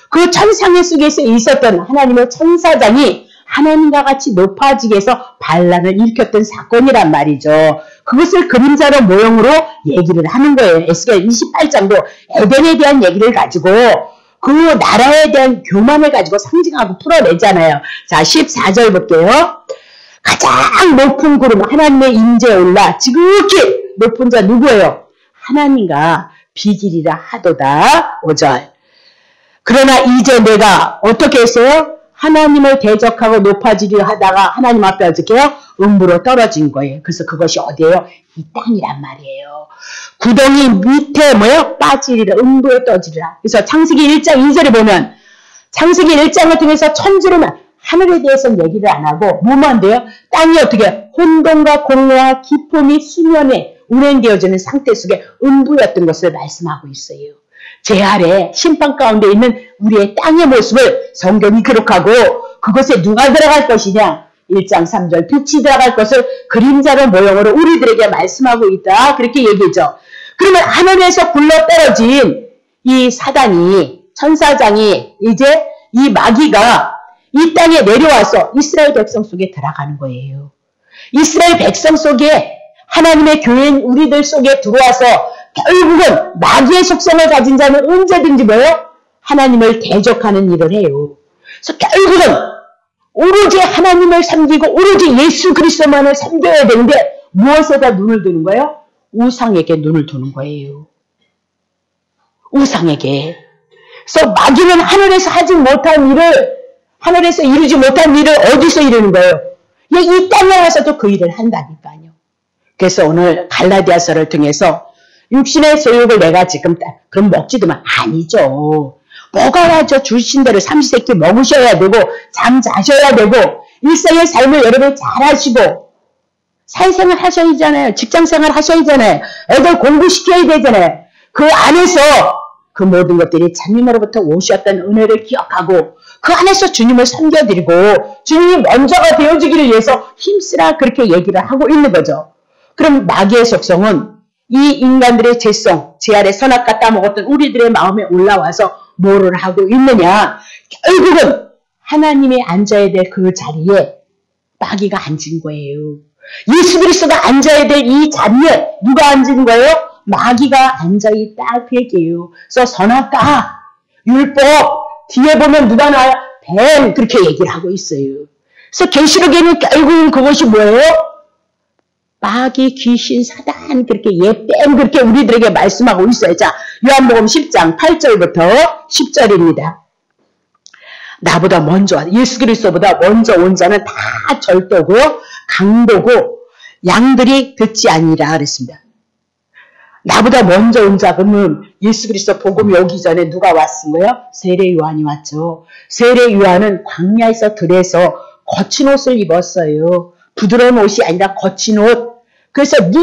그 천상의 속에서 있었던 하나님의 천사장이 하나님과 같이 높아지게 해서 반란을 일으켰던 사건이란 말이죠. 그것을 그림자로 모형으로 얘기를 하는 거예요. 에스겔 28장도 에덴에 대한 얘기를 가지고 그 나라에 대한 교만을 가지고 상징하고 풀어내잖아요. 자, 14절 볼게요. 가장 높은 구름 하나님의 임재에 올라 지극히 높은 자 누구예요? 하나님과 비길이라 하도다. 5절. 그러나 이제 내가 어떻게 했어요? 하나님을 대적하고 높아지려 하다가 하나님 앞에 어떻게 해요? 음부로 떨어진 거예요. 그래서 그것이 어디예요? 이 땅이란 말이에요. 구덩이 밑에 뭐예요? 빠지리라. 음부에 떠지리라. 그래서 창세기 1장 2절에 보면 창세기 1장을 통해서 천지로만 하늘에 대해서는 얘기를 안 하고 뭐만 돼요? 땅이 어떻게 혼돈과 공허와 기쁨이 수면에 운행되어지는 상태 속에 음부였던 것을 말씀하고 있어요. 제 아래 심판 가운데 있는 우리의 땅의 모습을 성경이 기록하고 그것에 누가 들어갈 것이냐? 1장 3절 빛이 들어갈 것을 그림자로 모형으로 우리들에게 말씀하고 있다. 그렇게 얘기죠. 그러면 하늘에서 굴러떨어진 이 사단이 천사장이 이제 이 마귀가 이 땅에 내려와서 이스라엘 백성 속에 들어가는 거예요. 이스라엘 백성 속에 하나님의 교회인 우리들 속에 들어와서 결국은 마귀의 속성을 가진 자는 언제든지 뭐예요? 하나님을 대적하는 일을 해요. 그래서 결국은 오로지 하나님을 섬기고 오로지 예수 그리스도만을 섬겨야 되는데 무엇에다 눈을 두는 거예요? 우상에게 눈을 두는 거예요. 우상에게. 그래서 마귀는 하늘에서 하지 못한 일을 하늘에서 이루지 못한 일을 어디서 이루는 거예요? 이 땅에 와서도 그 일을 한다니까요. 그래서 오늘 갈라디아서를 통해서 육신의 소욕을 내가 지금 그럼 먹지도 마. 아니죠. 먹어야죠. 주신 대로 삼시세끼 먹으셔야 되고 잠 자셔야 되고 일상의 삶을 여러분 잘 하시고 사회생활 하셔야 되잖아요. 직장생활 하셔야 되잖아요. 애들 공부시켜야 되잖아요. 그 안에서 그 모든 것들이 장님으로부터 오셨던 은혜를 기억하고 그 안에서 주님을 섬겨드리고 주님이 먼저가 되어주기를 위해서 힘쓰라 그렇게 얘기를 하고 있는 거죠. 그럼 마귀의 속성은 이 인간들의 죄성, 제 아래 선악과 따먹었던 우리들의 마음에 올라와서 뭐를 하고 있느냐. 결국은 하나님이 앉아야 될 그 자리에 마귀가 앉은 거예요. 예수 그리스도가 앉아야 될 이 자리에 누가 앉은 거예요? 마귀가 앉아있다 그 얘기예요. 그래서 선악과, 율법, 뒤에 보면 누가 나와요? 뱀 그렇게 얘기를 하고 있어요. 그래서 계시록에는 결국은 그것이 뭐예요? 마귀, 귀신, 사단 그렇게 뱀 그렇게 우리들에게 말씀하고 있어요. 자, 요한복음 10장 8절부터 10절입니다. 나보다 먼저 예수 그리스도보다 먼저 온 자는 다 절도고 강도고 양들이 듣지 아니라 그랬습니다. 나보다 먼저 온 자 그러면 예수 그리스도 복음이 오기 전에 누가 왔은 거예요? 세례 요한이 왔죠. 세례 요한은 광야에서 들에서 거친 옷을 입었어요. 부드러운 옷이 아니라 거친 옷. 그래서 늘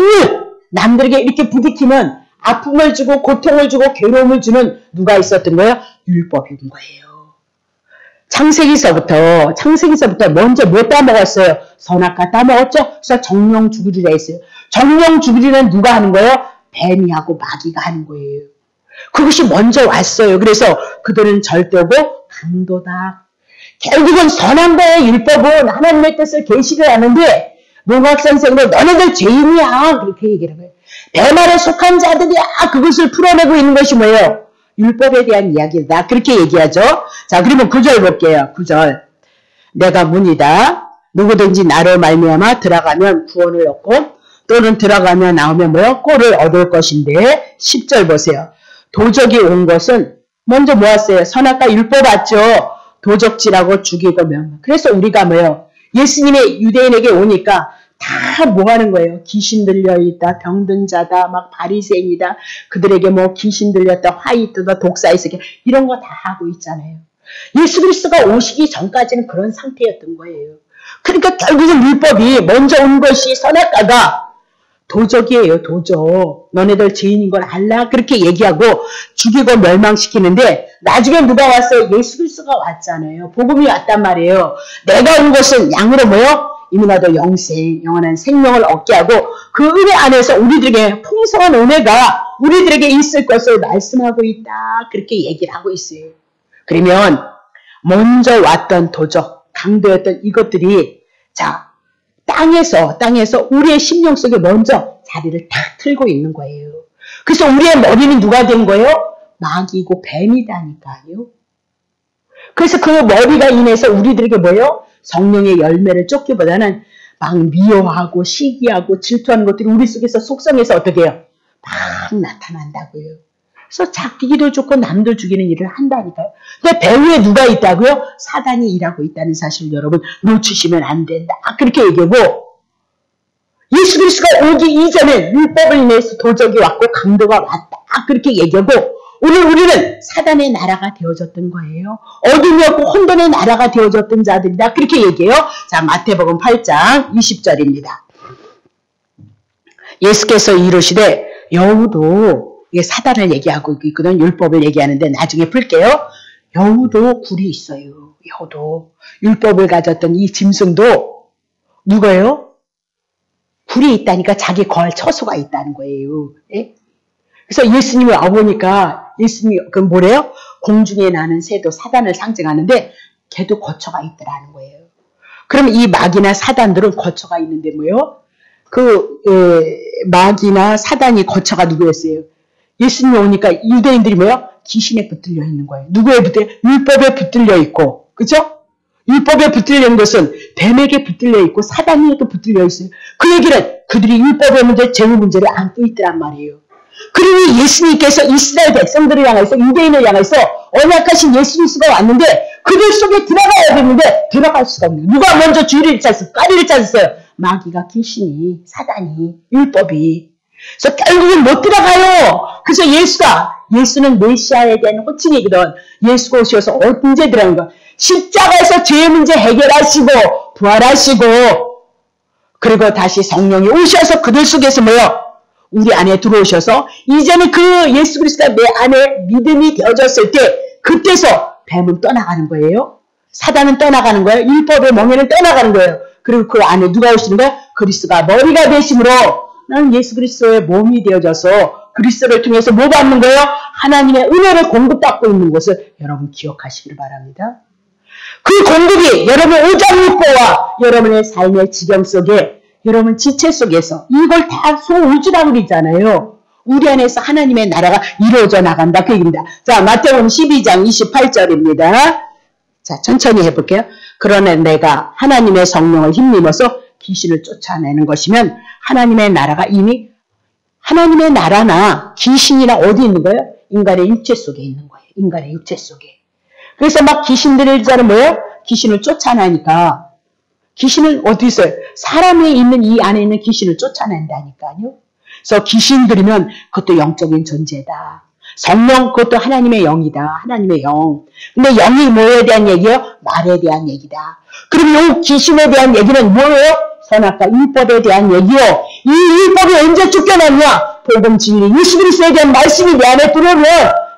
남들에게 이렇게 부딪히면 아픔을 주고 고통을 주고 괴로움을 주는 누가 있었던 거예요? 율법인 거예요. 창세기서부터 먼저 뭐 따먹었어요? 선악과 따먹었죠? 그래서 정령 죽으리라 했어요. 정령 죽으리는 누가 하는 거예요? 뱀이 하고 마귀가 하는 거예요. 그것이 먼저 왔어요. 그래서 그들은 절대고 강도다. 결국은 선한 거의 율법은 하나님의 뜻을 계시를 하는데 문학선생도 너네들 죄인이야 그렇게 얘기를 해요. 뱀 아래 속한 자들이야. 그것을 풀어내고 있는 것이 뭐예요? 율법에 대한 이야기다. 그렇게 얘기하죠. 자, 그러면 9절 볼게요. 9절. 내가 문이다. 누구든지 나로 말미암아 들어가면 구원을 얻고 또는 들어가면 나오면 뭐요? 꼴을 얻을 것인데 10절 보세요. 도적이 온 것은 먼저 뭐였어요? 선악과 율법 왔죠. 도적질하고 죽이고 명. 그래서 우리가 뭐요? 예수님의 유대인에게 오니까 다 뭐 하는 거예요? 귀신 들려있다, 병든 자다, 막 바리새인이다, 그들에게 뭐 귀신 들렸다, 화이트다, 독사 있었다, 이런 거 다 하고 있잖아요. 예수 그리스도가 오시기 전까지는 그런 상태였던 거예요. 그러니까 결국은 율법이 먼저 온 것이 선악과가 도적이에요. 도적. 너네들 죄인인 걸 알라? 그렇게 얘기하고 죽이고 멸망시키는데 나중에 누가 왔어요? 예수 그리스도가 왔잖아요. 복음이 왔단 말이에요. 내가 온 것은 양으로 뭐요? 이민아도 영생, 영원한 생명을 얻게 하고 그 은혜 안에서 우리들에게 풍성한 은혜가 우리들에게 있을 것을 말씀하고 있다. 그렇게 얘기를 하고 있어요. 그러면 먼저 왔던 도적, 강도였던 이것들이 자 땅에서 우리의 심령 속에 먼저 자리를 탁 틀고 있는 거예요. 그래서 우리의 머리는 누가 된 거예요? 마귀고 뱀이다니까요. 그래서 그 머리가 인해서 우리들에게 뭐예요? 성령의 열매를 쫓기보다는 막 미워하고 시기하고 질투하는 것들이 우리 속에서 속성에서 어떻게 해요? 막 나타난다고요. 그래서 자기도 죽고 남도 죽이는 일을 한다니까요. 근데 배후에 누가 있다고요? 사단이 일하고 있다는 사실을 여러분 놓치시면 안 된다. 그렇게 얘기하고 예수 그리스도가 오기 이전에 율법을 인해서 도적이 왔고 강도가 왔다. 그렇게 얘기하고 오늘 우리는 사단의 나라가 되어졌던 거예요. 어둠이었고 혼돈의 나라가 되어졌던 자들이다. 그렇게 얘기해요. 자, 마태복음 8장 20절입니다. 예수께서 이르시되 여우도 이게 사단을 얘기하고 있거든. 율법을 얘기하는데 나중에 풀게요. 여우도 굴이 있어요. 여우도 율법을 가졌던 이 짐승도 누구예요? 굴이 있다니까 자기 거할 처소가 있다는 거예요. 예? 그래서 예수님이 와보니까 예수님이 그 뭐래요? 공중에 나는 새도 사단을 상징하는데 걔도 거처가 있더라는 거예요. 그럼 이 마귀나 사단들은 거처가 있는데 뭐예요? 마귀나 사단이 거처가 누구였어요? 예수님이 오니까 유대인들이 뭐예요? 귀신에 붙들려 있는 거예요. 누구에 붙들려? 율법에 붙들려 있고, 그죠? 율법에 붙들려 있는 것은 뱀에게 붙들려 있고 사단에게 붙들려 있어요. 그 얘기는 그들이 율법의 문제, 죄의 문제를 안고 있더란 말이에요. 그러니 예수님께서 이스라엘 백성들을 향해서 유대인을 향해서 언약하신 예수 그리스도가 왔는데 그들 속에 들어가야 되는데 들어갈 수가 없는 거예요. 누가 먼저 줄을 짰어요? 까리를 짰어요? 마귀가, 귀신이, 사단이, 율법이. 그래서 결국은 못 들어가요. 그래서 예수는 메시아에 대한 호칭이거든. 예수가 오셔서 언제 들어간 거야? 십자가에서 죄의 문제 해결하시고 부활하시고 그리고 다시 성령이 오셔서 그들 속에서 뭐요? 우리 안에 들어오셔서 이제는 그 예수 그리스도가 내 안에 믿음이 되어졌을 때 그때서 뱀은 떠나가는 거예요. 사단은 떠나가는 거예요. 율법의 멍에는 떠나가는 거예요. 그리고 그 안에 누가 오시는 거예요? 그리스도가 머리가 되심으로 나는 예수 그리스도의 몸이 되어져서 그리스도를 통해서 뭐 받는 거예요? 하나님의 은혜를 공급받고 있는 것을 여러분 기억하시길 바랍니다. 그 공급이 여러분 오장육부와 여러분의 삶의 지경 속에 여러분 지체 속에서 이걸 다 소우주라고 그러잖아요. 우리 안에서 하나님의 나라가 이루어져 나간다. 그 얘기입니다. 자, 마태복음 12장 28절입니다. 자, 천천히 해볼게요. 그러나 내가 하나님의 성령을 힘입어서 귀신을 쫓아내는 것이면 하나님의 나라가 이미 하나님의 나라나 귀신이나 어디 있는 거예요? 인간의 육체 속에 있는 거예요. 인간의 육체 속에. 그래서 막 귀신들을 자는 뭐예요? 귀신을 쫓아내니까 귀신은 어디 있어요? 사람에 있는 이 안에 있는 귀신을 쫓아낸다니까요. 그래서 귀신 들으면 그것도 영적인 존재다. 성령 그것도 하나님의 영이다. 하나님의 영. 근데 영이 뭐에 대한 얘기예요? 말에 대한 얘기다. 그럼 이 귀신에 대한 얘기는 뭐예요? 선악과 율법에 대한 얘기요. 이 율법이 언제 쫓겨났냐? 복음 진리 예수 그리스도에 대한 말씀이 내 안에 들어오면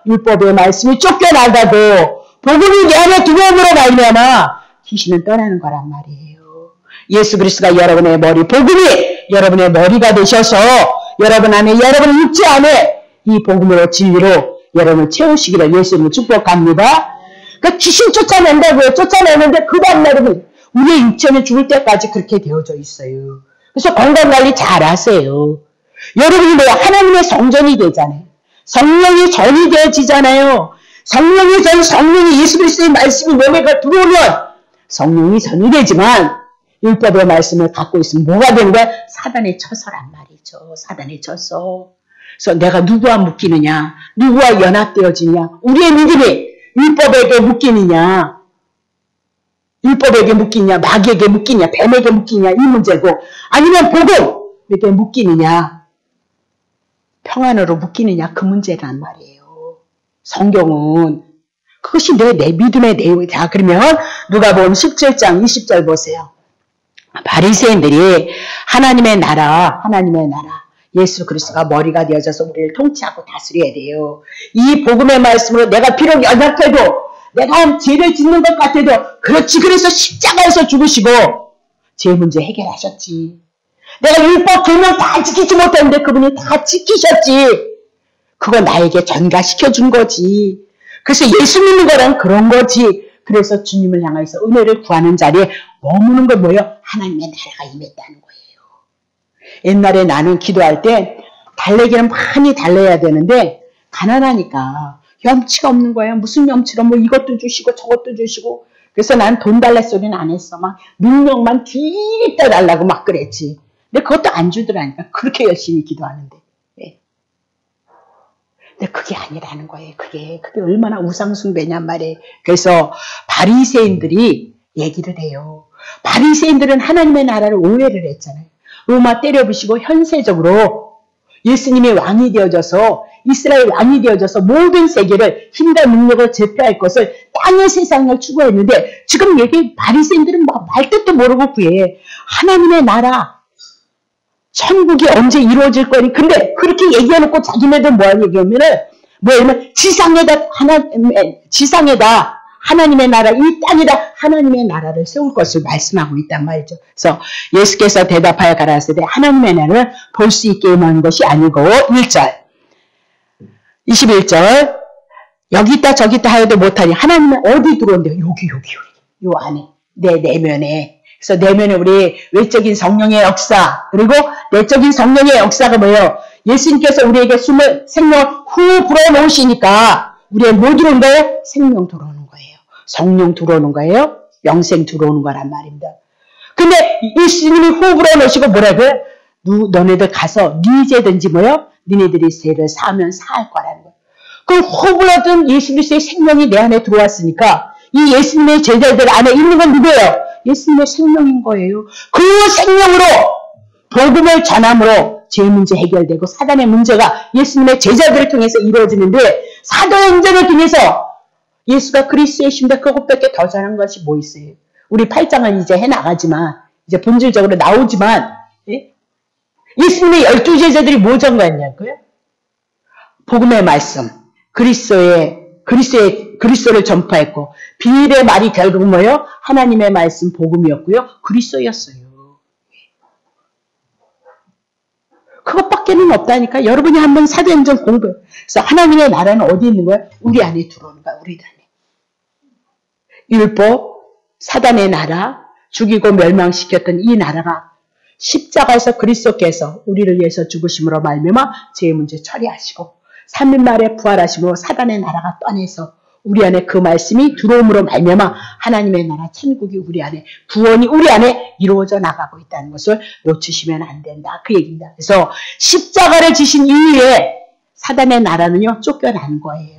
율법의 말씀이 쫓겨나가고 복음이 내 안에 들어옴으로 말미암아 귀신은 떠나는 거란 말이에요. 예수 그리스도가 여러분의 머리, 복음이 여러분의 머리가 되셔서 여러분 안에, 여러분 육체 안에 이 복음으로 진리로 여러분을 채우시기를 예수님을 축복합니다. 그 귀신 쫓아낸다고요. 쫓아내는데 그 다음날은 우리의 육체는 죽을 때까지 그렇게 되어져 있어요. 그래서 건강관리 잘 하세요. 여러분이 뭐야? 하나님의 성전이 되잖아요. 성령이 전이 되어지잖아요. 성령이 예수 그리스도의 말씀이 몸에 들어오면 성령이 전이 되지만 율법의 말씀을 갖고 있으면 뭐가 되는 거야? 사단의 처소란 말이죠. 사단의 처소. 그래서 내가 누구와 묶이느냐? 누구와 연합되어지냐? 우리의 믿음이 율법에게 묶이느냐? 율법에게 묶이냐? 마귀에게 묶이냐? 뱀에게 묶이냐? 이 문제고 아니면 복음에게 묶이느냐? 평안으로 묶이느냐? 그 문제란 말이에요. 성경은 그것이 내 믿음의 내용이다. 그러면 누가복음 17장 20절 보세요. 바리새인들이 하나님의 나라 예수 그리스도가 머리가 되어져서 우리를 통치하고 다스려야 돼요. 이 복음의 말씀으로 내가 비록 연약해도 내가 죄를 짓는 것 같아도 그렇지 그래서 십자가에서 죽으시고 죄 문제 해결하셨지. 내가 율법 계명 다 지키지 못했는데 그분이 다 지키셨지. 그거 나에게 전가시켜준 거지. 그래서 예수 믿는 거란 그런 거지. 그래서 주님을 향해서 은혜를 구하는 자리에 머무는 건 뭐예요? 하나님의 나라가 임했다는 거예요. 옛날에 나는 기도할 때 달래기는 많이 달래야 되는데 가난하니까 염치가 없는 거예요. 무슨 염치로 뭐 이것도 주시고 저것도 주시고. 그래서 난 돈 달래 소리는 안 했어. 막 능력만 뒤따 달라고 막 그랬지. 근데 그것도 안 주더라니까. 그렇게 열심히 기도하는데. 네. 근데 그게 아니라는 거예요. 그게 얼마나 우상숭배냔 말이에요. 그래서 바리새인들이 얘기를 해요. 바리새인들은 하나님의 나라를 오해를 했잖아요. 로마 때려부시고 현세적으로 예수님이 왕이 되어져서 이스라엘 왕이 되어져서 모든 세계를 힘과 능력을 제패할 것을 땅의 세상을 추구했는데 지금 얘기 바리새인들은 뭐 말뜻도 모르고 구해. 하나님의 나라 천국이 언제 이루어질 거니? 근데 그렇게 얘기해놓고 자기네들 뭐하는 얘기하면은 뭐냐면 지상에다 하나님의 나라, 이 땅에다 하나님의 나라를 세울 것을 말씀하고 있단 말이죠. 그래서 예수께서 대답하여 가라사대 하나님의 나라를 볼 수 있게 임하는 것이 아니고 1절 21절 여기 있다 저기 있다 하여도 못하니 하나님은 어디 들어온대요? 여기 요 안에 내 내면에. 그래서 내면에 우리 외적인 성령의 역사 그리고 내적인 성령의 역사가 뭐예요? 예수님께서 우리에게 생명 후 불어넣으시니까 우리에 뭐 들어오는 거예요? 생명 들어오는 거예요. 성령 들어오는 거예요. 영생 들어오는 거란 말입니다. 근데 예수님이 후 불어넣으시고 뭐라고요? 너네들 가서 네 죄든지 뭐요? 니네들이 죄를 사하면 사할 거라는 거예요. 그럼 후 불어든 예수 그리스도의 생명이 내 안에 들어왔으니까 이 예수님의 제자들 안에 있는 건 누구예요? 예수님의 생명인 거예요. 그 생명으로 복음을 전함으로 죄 문제 해결되고 사단의 문제가 예수님의 제자들을 통해서 이루어지는데 사도행전을 통해서 예수가 그리스도이십니다. 그것밖에 더 잘한 것이 뭐 있어요? 우리 8장은 이제 해나가지만 이제 본질적으로 나오지만 예수님의 12제자들이 뭐 전가했냐고요? 복음의 말씀, 그리스도를 전파했고 비밀의 말이 결국은 뭐예요? 하나님의 말씀 복음이었고요. 그리스도였어요. 그것밖에는 없다니까. 여러분이 한번 사도행전 공부해요. 그래서 하나님의 나라는 어디 있는 거야? 우리 안에 들어오는 거야. 우리 안에. 율법, 사단의 나라, 죽이고 멸망시켰던 이 나라가 십자가에서 그리스도께서 우리를 위해서 죽으심으로 말미암아 죄의 문제 처리하시고 3일 만에 부활하심으로 사단의 나라가 떠내서 우리 안에 그 말씀이 들어옴으로 말미암아 하나님의 나라 천국이 우리 안에 구원이 우리 안에 이루어져 나가고 있다는 것을 놓치시면 안 된다. 그 얘기입니다. 그래서 십자가를 지신 이후에 사단의 나라는요 쫓겨난 거예요.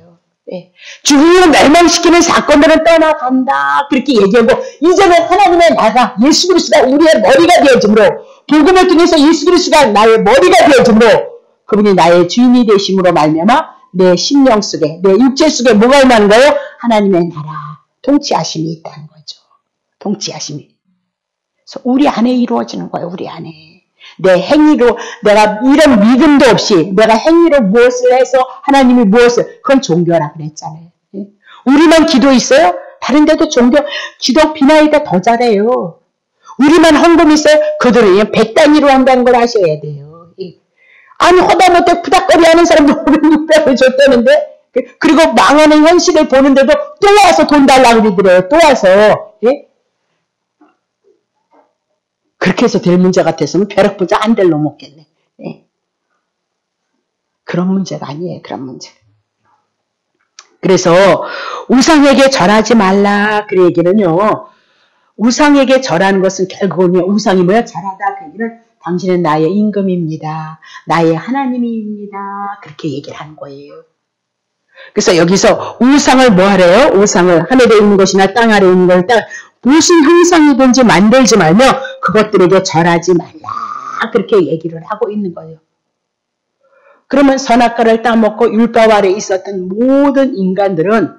네. 죽음으로 멸망시키는 사건들은 떠나간다. 그렇게 얘기하고 이제는 하나님의 나라 예수 그리스도가 우리의 머리가 되어짐으로 복음을 통해서 예수 그리스도가 나의 머리가 되어짐으로 그분이 나의 주인이 되심으로 말미암아 내 심령 속에 내 육체 속에 뭐가 임하는 거예요? 하나님의 나라 통치하심이 있다는 거죠. 통치하심이. 그래서 우리 안에 이루어지는 거예요. 우리 안에. 내 행위로 내가 이런 믿음도 없이 내가 행위로 무엇을 해서 하나님이 무엇을 그건 종교라 그랬잖아요. 우리만 기도 있어요? 다른 데도 종교 기도 비나이다 더 잘해요. 우리만 헌금 있어요? 그들은 100단위로 한다는 걸 아셔야 돼요. 아니 허다못해 부닥거리 하는 사람도 500, 600을 줬다는데 그리고 망하는 현실을 보는데도 또 와서 돈 달라고 그러더래요. 또 와서. 예? 그렇게 해서 될 문제 같았으면 벼락부자 안 될 놈 없겠네. 예. 그런 문제가 아니에요. 그런 문제. 그래서 우상에게 절하지 말라. 그 얘기는요. 우상에게 절하는 것은 결국은요. 우상이 뭐야? 절하다. 그 얘기는 당신은 나의 임금입니다. 나의 하나님입니다. 그렇게 얘기를 하는 거예요. 그래서 여기서 우상을 뭐 하래요? 우상을 하늘에 있는 것이나 땅 아래에 있는 것이나 무슨 형상이든지 만들지 말며 그것들에게 절하지 말라. 그렇게 얘기를 하고 있는 거예요. 그러면 선악과를 따먹고 율법 아래 있었던 모든 인간들은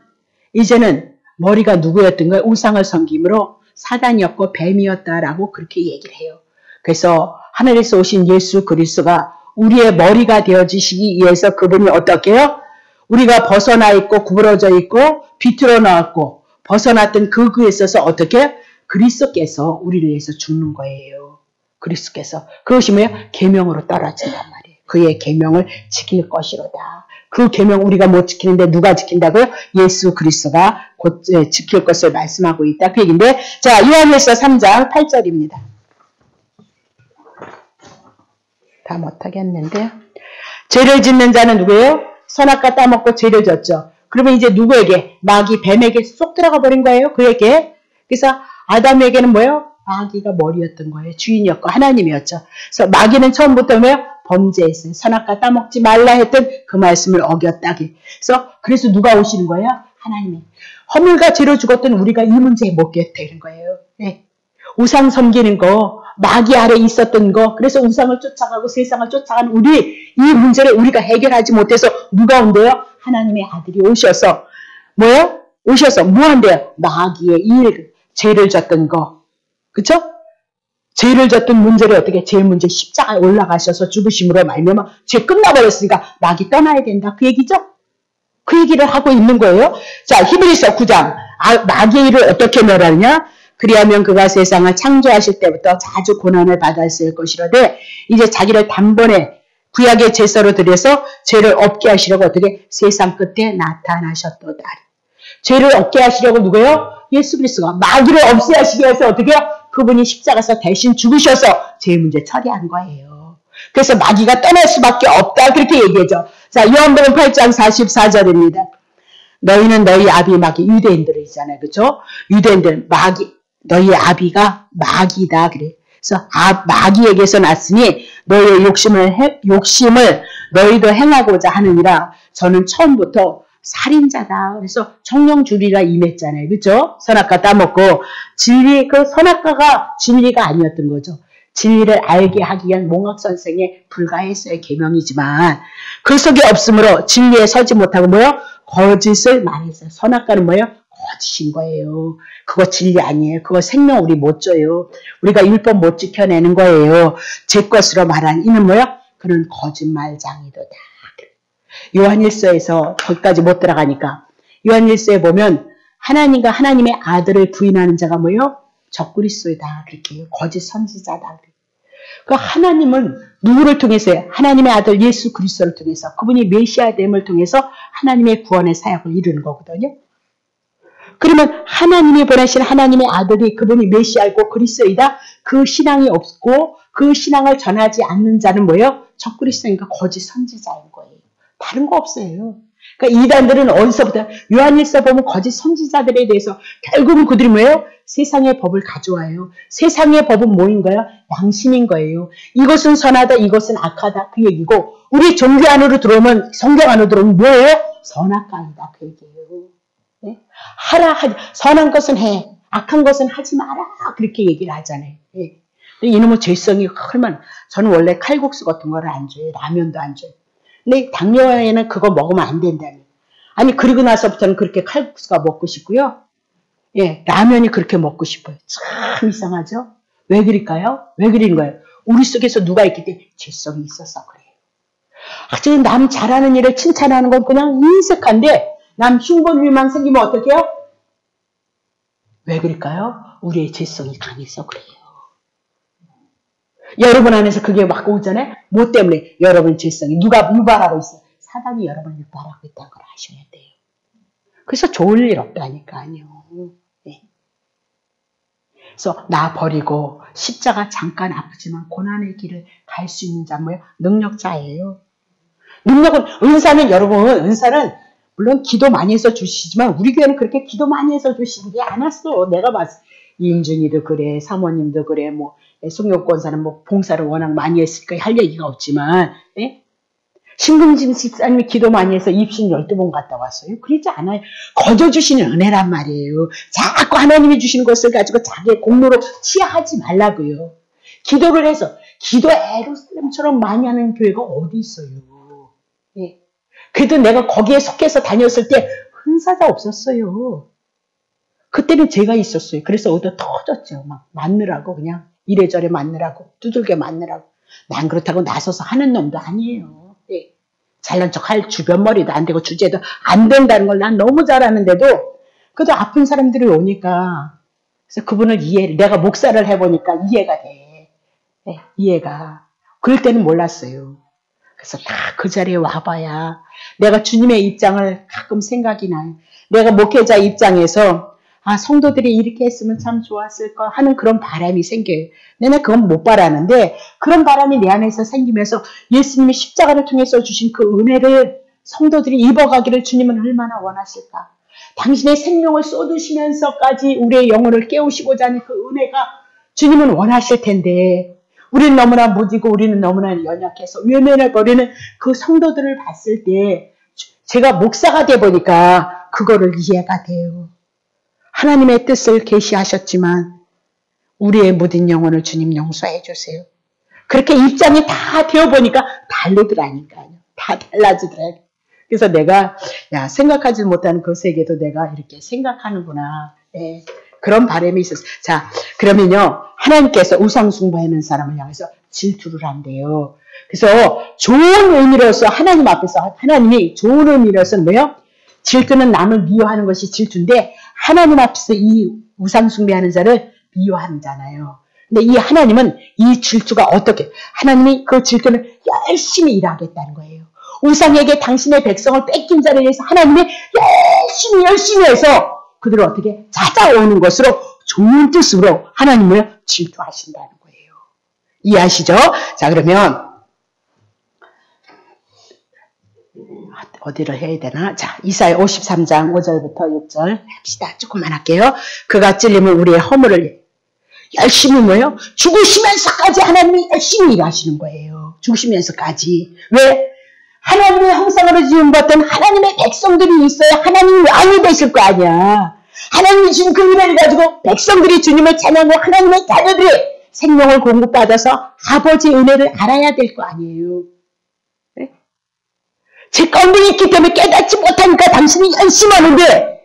이제는 머리가 누구였던 거예요? 우상을 섬김으로 사단이었고 뱀이었다라고 그렇게 얘기를 해요. 그래서 하늘에서 오신 예수 그리스도가 우리의 머리가 되어주시기 위해서 그분이 어떻게 해요? 우리가 벗어나 있고 구부러져 있고 비틀어 나왔고 벗어났던 그 구에 있어서 어떻게? 그리스도께서 우리를 위해서 죽는 거예요. 그리스도께서. 그것이 뭐예요? 계명으로 떨어진단 말이에요. 그의 계명을 지킬 것이로다. 그 계명 우리가 못 지키는데 누가 지킨다고요? 예수 그리스도가 곧 지킬 것을 말씀하고 있다. 그 얘기인데 자 요한일서 3장 8절입니다. 다 못하겠는데 죄를 짓는 자는 누구예요? 선악과 따먹고 죄를 졌죠. 그러면 이제 누구에게? 마귀 뱀에게 쏙 들어가 버린 거예요. 그에게. 그래서 아담에게는 뭐예요? 마귀가 머리였던 거예요. 주인이었고 하나님이었죠. 그래서 마귀는 처음부터 뭐예요? 범죄했어요. 선악과 따먹지 말라 했던 그 말씀을 어겼다. 그래서 누가 오시는 거예요? 하나님이. 허물과 죄로 죽었던 우리가 이 문제에 못 겠다는 거예요. 네. 우상 섬기는 거, 마귀 아래 있었던 거, 그래서 우상을 쫓아가고 세상을 쫓아가는 우리, 이 문제를 우리가 해결하지 못해서 누가 온대요? 하나님의 아들이 오셔서, 뭐예요? 오셔서 뭐 한대요? 마귀의 일, 죄를 졌던 거. 그쵸? 죄를 졌던 문제를 어떻게, 제일 문제 십자가에 올라가셔서 죽으심으로 말미암아 죄 끝나버렸으니까 마귀 떠나야 된다. 그 얘기죠? 그 얘기를 하고 있는 거예요. 자, 히브리서 9장. 마귀의 일을 어떻게 멸하느냐? 그리하면 그가 세상을 창조하실 때부터 자주 고난을 받았을 것이라되 이제 자기를 단번에 구약의 제사로 들여서 죄를 없게 하시려고 어떻게 세상 끝에 나타나셨도다. 죄를 없게 하시려고 누구예요? 예수 그리스도가 마귀를 없애하시기 위해서 어떻게 해요? 그분이 십자가에서 대신 죽으셔서 죄 문제 처리한 거예요. 그래서 마귀가 떠날 수밖에 없다. 그렇게 얘기하죠. 자, 요한복음 8장 44절입니다. 너희는 너희 아비 마귀, 유대인들이잖아요. 그렇죠? 유대인들 마귀. 너희의 아비가 마귀다. 그래. 그래서 마귀에게서 났으니 너희의 욕심을 너희도 행하고자 하느니라. 저는 처음부터 살인자다. 그래서 청룡주의가 임했잖아요. 그렇죠? 선악과 따먹고 그 선악과가 진리가 아니었던 거죠. 진리를 알게 하기 위한 몽학선생에 불과했어요. 계명이지만 그 속에 없으므로 진리에 서지 못하고 뭐요? 거짓을 말했어요. 선악과는 뭐예요? 거짓인 거예요. 그거 진리 아니에요. 그거 생명 우리 못 줘요. 우리가 율법 못 지켜내는 거예요. 제 것으로 말한 이는 뭐야? 그는 거짓말장이도다. 요한일서에서 거기까지 못 들어가니까 요한일서에 보면 하나님과 하나님의 아들을 부인하는 자가 뭐예요? 적그리스도다. 그렇게 거짓 선지자다. 그 하나님은 누구를 통해서요? 하나님의 아들 예수 그리스도를 통해서 그분이 메시아됨을 통해서 하나님의 구원의 사역을 이루는 거거든요. 그러면 하나님이 보내신 하나님의 아들이 그분이 메시아이고 그리스도이다. 그 신앙이 없고 그 신앙을 전하지 않는 자는 뭐예요? 적그리스도니까 거짓 선지자인 거예요. 다른 거 없어요. 그러니까 이단들은 어디서부터 요한일서 보면 거짓 선지자들에 대해서 결국은 그들이 뭐예요? 세상의 법을 가져와요. 세상의 법은 뭐인 거예요? 양심인 거예요. 이것은 선하다, 이것은 악하다 그 얘기고 우리 종교 안으로 들어오면 성경 안으로 들어오면 뭐예요? 선악과이다 그 얘기예요. 네? 하라 하지 선한 것은 해, 악한 것은 하지 마라 그렇게 얘기를 하잖아요. 네. 이놈의 죄성이 얼마나 저는 원래 칼국수 같은 거를 안 줘요. 라면도 안 줘요. 근데 당뇨에는 그거 먹으면 안 된다니. 아니 그리고 나서부터는 그렇게 칼국수가 먹고 싶고요. 예, 라면이 그렇게 먹고 싶어요. 참 이상하죠? 왜 그럴까요? 왜 그린 거예요? 우리 속에서 누가 있기 때문에 죄성이 있어서 그래요. 아주 남 잘하는 일을 칭찬하는 건 그냥 인색한데 남 흉보일만 생기면 어떡해요? 왜 그럴까요? 우리의 죄성이 강해서 그래요. 여러분 안에서 그게 막 오잖아요. 뭐 때문에? 여러분 죄성이 누가 유발하고 있어요? 사단이 여러분을 유발하고 있다는 걸 아셔야 돼요. 그래서 좋을 일 없다니까요. 네. 그래서 나 버리고 십자가 잠깐 아프지만 고난의 길을 갈 수 있는 자 뭐예요? 능력자예요. 능력은 은사는 여러분 은사는 물론 기도 많이 해서 주시지만 우리 교회는 그렇게 기도 많이 해서 주시지 않았어. 내가 봤어. 이은준이도 그래, 사모님도 그래, 뭐 송영권사는 뭐 봉사를 워낙 많이 했으니까 할 얘기가 없지만, 예? 신금진 집사님이 기도 많이 해서 입신 12번 갔다 왔어요. 그러지 않아요. 거저 주시는 은혜란 말이에요. 자꾸 하나님이 주시는 것을 가지고 자기의 공로로 취하지 말라고요. 기도를 해서 기도 에루살렘처럼 많이 하는 교회가 어디 있어요. 예. 그래도 내가 거기에 속해서 다녔을 때 은사가 없었어요. 그때는 제가 있었어요. 그래서 얻어 터졌죠. 막 맞느라고 그냥 이래저래 맞느라고 두들겨 맞느라고. 난 그렇다고 나서서 하는 놈도 아니에요. 네. 잘난 척할 주변머리도 안 되고 주제도 안 된다는 걸 난 너무 잘 아는데도 그래도 아픈 사람들이 오니까 그래서 그분을 내가 목사를 해보니까 이해가 돼. 네, 이해가. 그럴 때는 몰랐어요. 그래서 다 그 자리에 와봐야 내가 주님의 입장을 가끔 생각이 나요. 내가 목회자 입장에서 아 성도들이 이렇게 했으면 참 좋았을 거 하는 그런 바람이 생겨요. 내가 그건 못 바라는데 그런 바람이 내 안에서 생기면서 예수님이 십자가를 통해서 주신 그 은혜를 성도들이 입어가기를 주님은 얼마나 원하실까. 당신의 생명을 쏟으시면서까지 우리의 영혼을 깨우시고자 하는 그 은혜가 주님은 원하실 텐데 우리는 너무나 무디고 우리는 너무나 연약해서 외면을 버리는 그 성도들을 봤을 때 제가 목사가 돼 보니까 그거를 이해가 돼요. 하나님의 뜻을 계시하셨지만 우리의 무딘 영혼을 주님 용서해 주세요. 그렇게 입장이 다 되어보니까 다르더라니까요. 다 달라지더라고요. 그래서 내가 생각하지 못하는 그 세계도 내가 이렇게 생각하는구나. 네, 그런 바람이 있었어요. 자, 그러면요. 하나님께서 우상숭배하는 사람을 향해서 질투를 한대요. 그래서 좋은 의미로서 하나님 앞에서 하나님이 좋은 의미로서는 뭐예요? 질투는 남을 미워하는 것이 질투인데 하나님 앞에서 이 우상숭배하는 자를 미워하잖아요. 근데 이 하나님은 이 질투가 어떻게 하나님이 그 질투는 열심히 일하겠다는 거예요. 우상에게 당신의 백성을 뺏긴 자를 위해서 하나님이 열심히 해서 그들을 어떻게 찾아오는 것으로 좋은 뜻으로 하나님을 질투하신다는 거예요. 이해하시죠? 자 그러면 어디를 해야 되나? 자, 이사야 53장 5절부터 6절 합시다. 조금만 할게요. 그가 찔림은 우리의 허물을 열심히 뭐예요? 죽으시면서까지 하나님이 열심히 일하시는 거예요. 죽으시면서까지. 왜? 하나님의 형상으로 지음받던 하나님의 백성들이 있어야 하나님이 왕이 되실 거 아니야. 하나님이 주신 그 은혜를 가지고 백성들이 주님을 찬양하고 하나님의 자녀들이 생명을 공급받아서 아버지의 은혜를 알아야 될 거 아니에요. 네? 제 껌이 있기 때문에 깨닫지 못하니까 당신이 열심히 하는데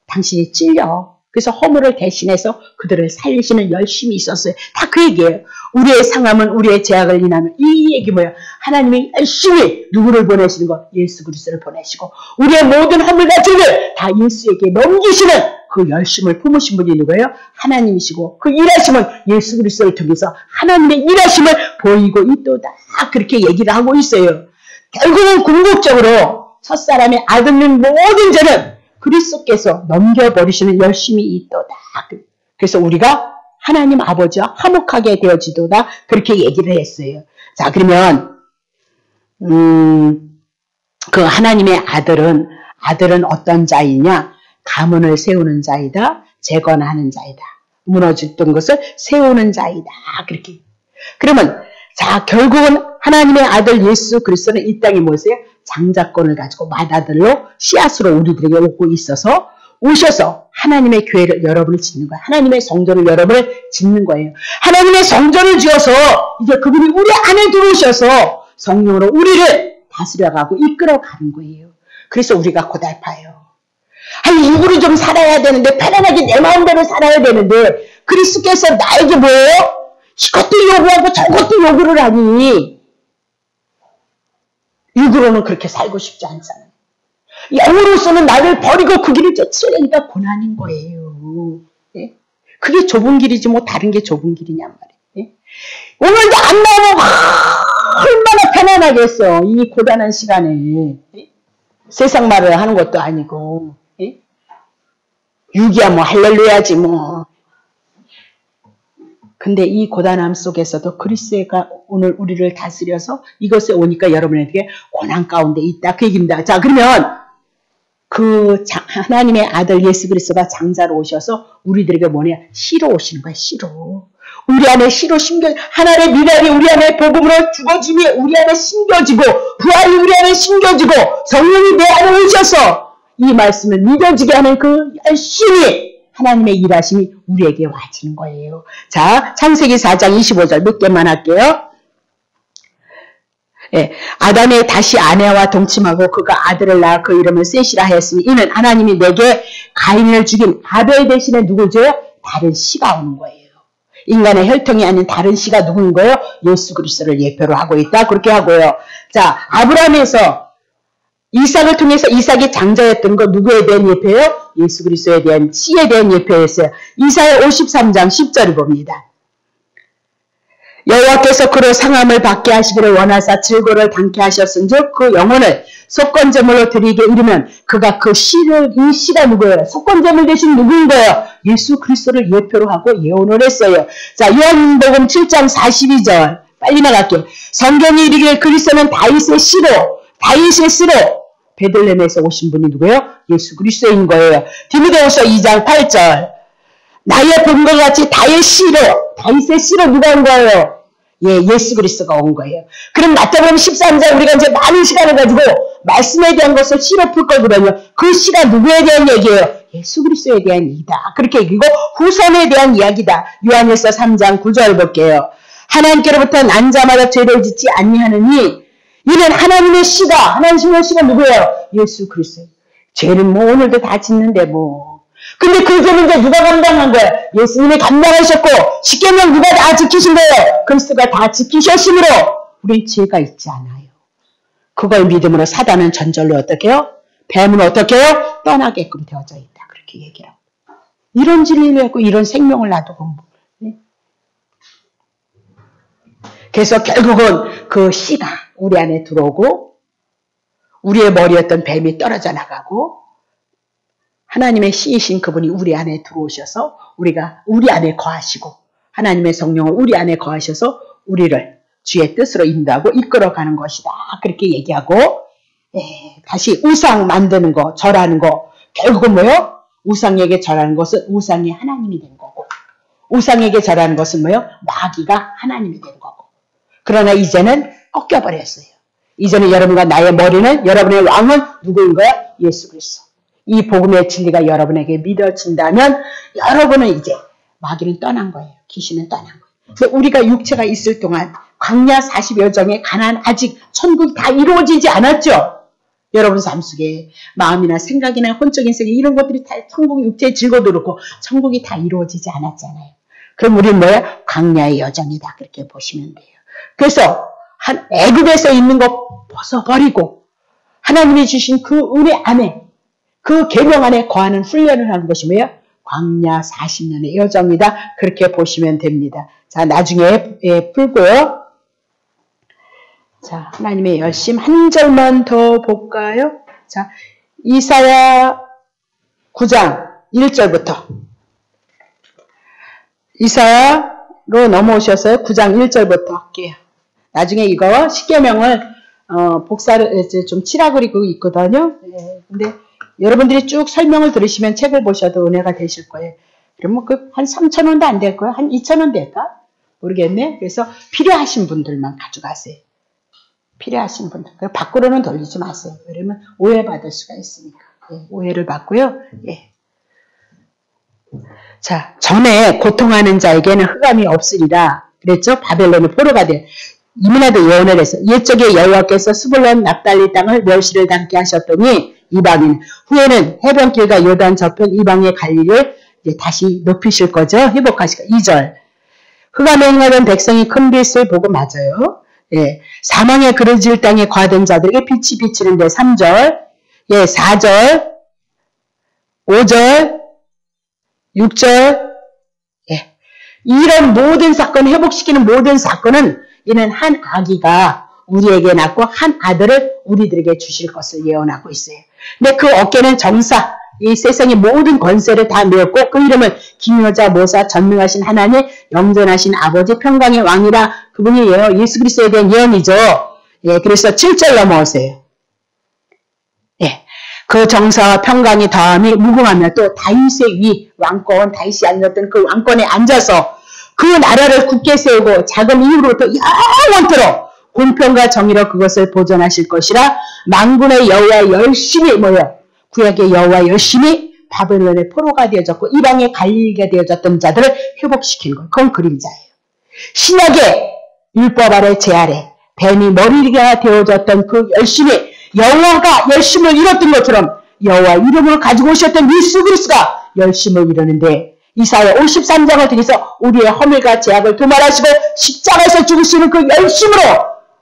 당신이 찔려. 그래서 허물을 대신해서 그들을 살리시는 열심히 있었어요. 다 그 얘기예요. 우리의 상함은 우리의 죄악을 인하면 이 얘기 뭐예요? 하나님이 열심히 누구를 보내시는 거? 예수 그리스도를 보내시고 우리의 모든 허물과 죄를 다 예수에게 넘기시는 그 열심을 품으신 분이 누구예요? 하나님이시고 그 일하심은 예수 그리스도를 통해서 하나님의 일하심을 보이고 있도다. 그렇게 얘기를 하고 있어요. 결국은 궁극적으로 첫사람의 아들인 모든 죄는 그리스도께서 넘겨버리시는 열심이 있도다. 그래서 우리가 하나님 아버지와 화목하게 되어지도다. 그렇게 얘기를 했어요. 자 그러면 그 하나님의 아들은 어떤 자이냐? 가문을 세우는 자이다. 재건하는 자이다. 무너졌던 것을 세우는 자이다. 그렇게. 그러면 자 결국은 하나님의 아들 예수 그리스도는 이 땅에 뭐세요? 장자권을 가지고 맏아들로 씨앗으로 우리들에게 오고 있어서 오셔서 하나님의 교회를 여러분을 짓는 거예요. 하나님의 성전을 여러분을 짓는 거예요. 하나님의 성전을 지어서 이제 그분이 우리 안에 들어오셔서 성령으로 우리를 다스려가고 이끌어가는 거예요. 그래서 우리가 고달파요. 아니 육으로 좀 살아야 되는데 편안하게 내 마음대로 살아야 되는데 그리스도께서 나에게 뭐예요? 이것도 요구하고 저것도 요구를 하니 육으로는 그렇게 살고 싶지 않잖아요. 영으로서는 나를 버리고 그 길을 쫓으려니까 고난인 거예요. 예? 그게 좁은 길이지 뭐 다른 게 좁은 길이냔 말이에요. 예? 오늘도 안 나오면 얼마나 편안하겠어. 이 고단한 시간에. 예? 세상 말을 하는 것도 아니고. 예? 육이야 뭐 할렐루야지 뭐. 근데 이 고단함 속에서도 그리스도가 오늘 우리를 다스려서 이것에 오니까 여러분에게 고난 가운데 있다. 그 얘기입니다. 자, 그러면 하나님의 아들 예수 그리스도가 장자로 오셔서 우리들에게 뭐냐? 씨로 오시는 거야, 씨로. 우리 안에 씨로 하나님의 미랄이 우리 안에 복음으로 죽어짐이 우리 안에 심겨지고, 부활이 우리 안에 심겨지고, 성령이 내 안에 오셔서 이 말씀을 믿어지게 하는 그 열심히 하나님의 일하심이 우리에게 와지는 거예요. 자, 창세기 4장 25절 몇 개만 할게요. 예, 아담이 다시 아내와 동침하고 그가 아들을 낳아 그 이름을 셋이라 하였으니 이는 하나님이 내게 가인을 죽인 아벨 대신에 누구 줘요? 다른 씨가 오는 거예요. 인간의 혈통이 아닌 다른 씨가 누구인 거예요? 예수 그리스도를 예표로 하고 있다. 그렇게 하고요. 자, 아브라함에서 이삭을 통해서 이삭이 장자였던 거 누구에 대한 예표예요? 예수 그리스도에 대한 씨에 대한 예표였어요. 이사야 53장 10절을 봅니다. 여호와께서 그로 상함을 받게 하시기를 원하사 질고를 당케 하셨은즉 그 영혼을 속건제물로 드리게 이르면 그가 그 씨를 이 씨가 누구예요? 속건제물 대신 누구인 거예요? 예수 그리스도를 예표로 하고 예언을 했어요. 자, 요한복음 7장 42절 빨리 나갈게요. 성경이 이르기를 그리스도는 다윗의 씨로 베들레헴에서 오신 분이 누구예요? 예수 그리스도인 거예요. 디모데후서 2장 8절 나의 본과 같이 다윗의 씨로 누가 온 거예요? 예, 예수 그리스도가 온 거예요. 그럼 마태복음 13장 우리가 이제 많은 시간을 가지고 말씀에 대한 것을 씨로 풀 거거든요. 그 씨가 누구에 대한 얘기예요? 예수 그리스도에 대한 얘기다. 그렇게 얘기고 후손에 대한 이야기다. 요한일서 3장 9절 볼게요. 하나님께로부터 난 자마다 죄를 짓지 아니하느니 이는 하나님의 씨가 누구예요? 예수 그리스도. 죄는 뭐 오늘도 다 짓는데 뭐. 근데 그 죄는 이제 누가 감당한 거예요? 예수님이 감당하셨고 십계명 누가 다 지키신 거예요? 그리스도가 다 지키셨으므로 우리 죄가 있지 않아요. 그걸 믿음으로 사단은 전절로 어떻게 해요? 뱀은 어떻게 해요? 떠나게끔 되어져 있다. 그렇게 얘기하고. 이런 진리를 갖고 이런 생명을 놔두고. 네? 그래서 결국은 그 씨가 우리 안에 들어오고 우리의 머리였던 뱀이 떨어져 나가고 하나님의 씨이신 그분이 우리 안에 들어오셔서 우리가 우리 안에 거하시고 하나님의 성령을 우리 안에 거하셔서 우리를 주의 뜻으로 인도하고 이끌어가는 것이다. 그렇게 얘기하고 다시 우상 만드는 거, 절하는 거 결국은 뭐예요? 우상에게 절하는 것은 우상이 하나님이 된 거고 우상에게 절하는 것은 뭐예요? 마귀가 하나님이 된 거고 그러나 이제는 꺾여버렸어요. 이제는 여러분과 나의 머리는 여러분의 왕은 누구인 거야? 예수 그리스도. 이 복음의 진리가 여러분에게 믿어진다면 여러분은 이제 마귀는 떠난 거예요. 귀신은 떠난 거예요. 그래서 우리가 육체가 있을 동안 광야 40여 정의 가나안 아직 천국이 다 이루어지지 않았죠. 여러분 삶 속에 마음이나 생각이나 혼적인 세계 이런 것들이 다 천국 육체의 즐거움도 그렇고 천국이 다 이루어지지 않았잖아요. 그럼 우리는 뭐예요? 광야의 여정이다. 그렇게 보시면 돼요. 그래서 애굽에서 있는 거 벗어버리고 하나님이 주신 그 은혜 안에 그 계명 안에 거하는 훈련을 하는 것이 뭐예요? 광야 40년의 여정이다. 그렇게 보시면 됩니다. 자, 나중에 풀고요. 자, 하나님의 열심 한 절만 더 볼까요? 자, 이사야 9장 1절부터 이사야로 넘어오셔서 9장 1절부터 할게요. 나중에 이거 십계명을 복사를 좀 칠하 그리고 있거든요. 근데 여러분들이 쭉 설명을 들으시면 책을 보셔도 은혜가 되실 거예요. 그러면 한 3,000원도 안 될 거예요. 한 2,000원 될까? 모르겠네. 그래서 필요하신 분들만 가져가세요. 필요하신 분들. 밖으로는 돌리지 마세요. 왜냐면 오해받을 수가 있으니까. 오해를 받고요. 자, 전에 고통하는 자에게는 흑암이 없으리라. 그랬죠? 바벨론의 포로가 돼. 이민아도 예언을 해서 옛적에 여호와께서 스불론 납달리 땅을 멸시를 당케 하셨더니 이방인 후에는 해변길과 요단 저편 이방의 관리를 이제 다시 높이실 거죠. 회복하실 거. 2절 그가 맹하던 백성이 큰 빛을 보고 맞아요. 예, 사망의 그르질 땅에 거하던 자들에게 빛이 비치는데 3절, 예, 4절, 5절, 6절, 예, 이런 모든 사건, 회복시키는 모든 사건은 이는 한 아기가 우리에게 낳고 한 아들을 우리들에게 주실 것을 예언하고 있어요. 근데 그 어깨는 정사, 이 세상의 모든 권세를 다 메었고 그 이름을 기묘자, 모사, 전능하신 하나님, 영존하신 아버지, 평강의 왕이라 그분이 예수 그리스도에 대한 예언이죠. 예, 그래서 7절 넘어오세요. 예, 그 정사와 평강이 더함이 무궁하며 또 다윗의 위 왕권, 다윗이 앉았던 그 왕권에 앉아서 그 나라를 굳게 세우고 작은 이후로부터 영원토록 공평과 정의로 그것을 보존하실 것이라. 만군의 여호와 열심히 모여 구약의 여호와 열심히 바벨론의 포로가 되어졌고 이방의 갈릴리가 되어졌던 자들을 회복시키는 것. 그건 그림자예요. 신약의 율법 아래 제 아래 뱀이 머리가 되어졌던 그 열심히 여호와가 열심을 이뤘던 것처럼 여호와 이름을 가지고 오셨던 예수 그리스도가 열심을 이루는데 이사야 53장을 통해서 우리의 허물과 죄악을 도말하시고 십자가에서 죽으시는 그 열심으로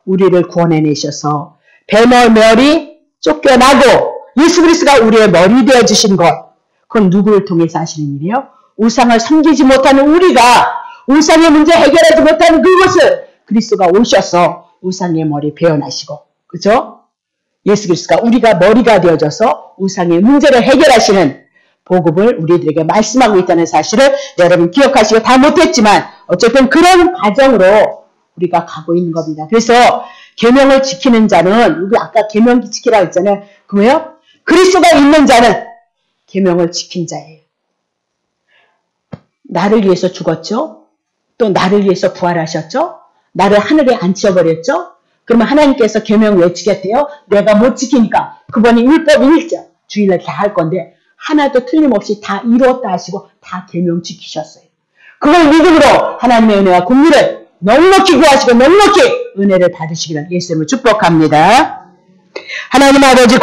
우리를 구원해내셔서 뱀의 머리 쫓겨나고 예수 그리스도가 우리의 머리 되어주신 것. 그건 누구를 통해서 하시는 일이에요? 우상을 섬기지 못하는 우리가 우상의 문제 해결하지 못하는 그것을 그리스도가 오셔서 우상의 머리 베어나시고, 그죠? 예수 그리스도가 우리가 머리가 되어져서 우상의 문제를 해결하시는 복음을 우리들에게 말씀하고 있다는 사실을 여러분 기억하시고 다 못했지만 어쨌든 그런 과정으로 우리가 가고 있는 겁니다. 그래서 계명을 지키는 자는, 우리 아까 계명 지키라고 했잖아요. 그 뭐예요? 그리스도가 있는 자는 계명을 지킨 자예요. 나를 위해서 죽었죠? 또 나를 위해서 부활하셨죠? 나를 하늘에 앉혀버렸죠? 그러면 하나님께서 계명 왜 지켰대요? 내가 못 지키니까 그분이 율법 1절 주인을 다 할 건데 하나도 틀림없이 다 이루었다 하시고 다 계명 지키셨어요. 그걸 믿음으로 하나님의 은혜와 긍휼을 넉넉히 구하시고 넉넉히 은혜를 받으시기를 예수님을 축복합니다. 하나님 아버지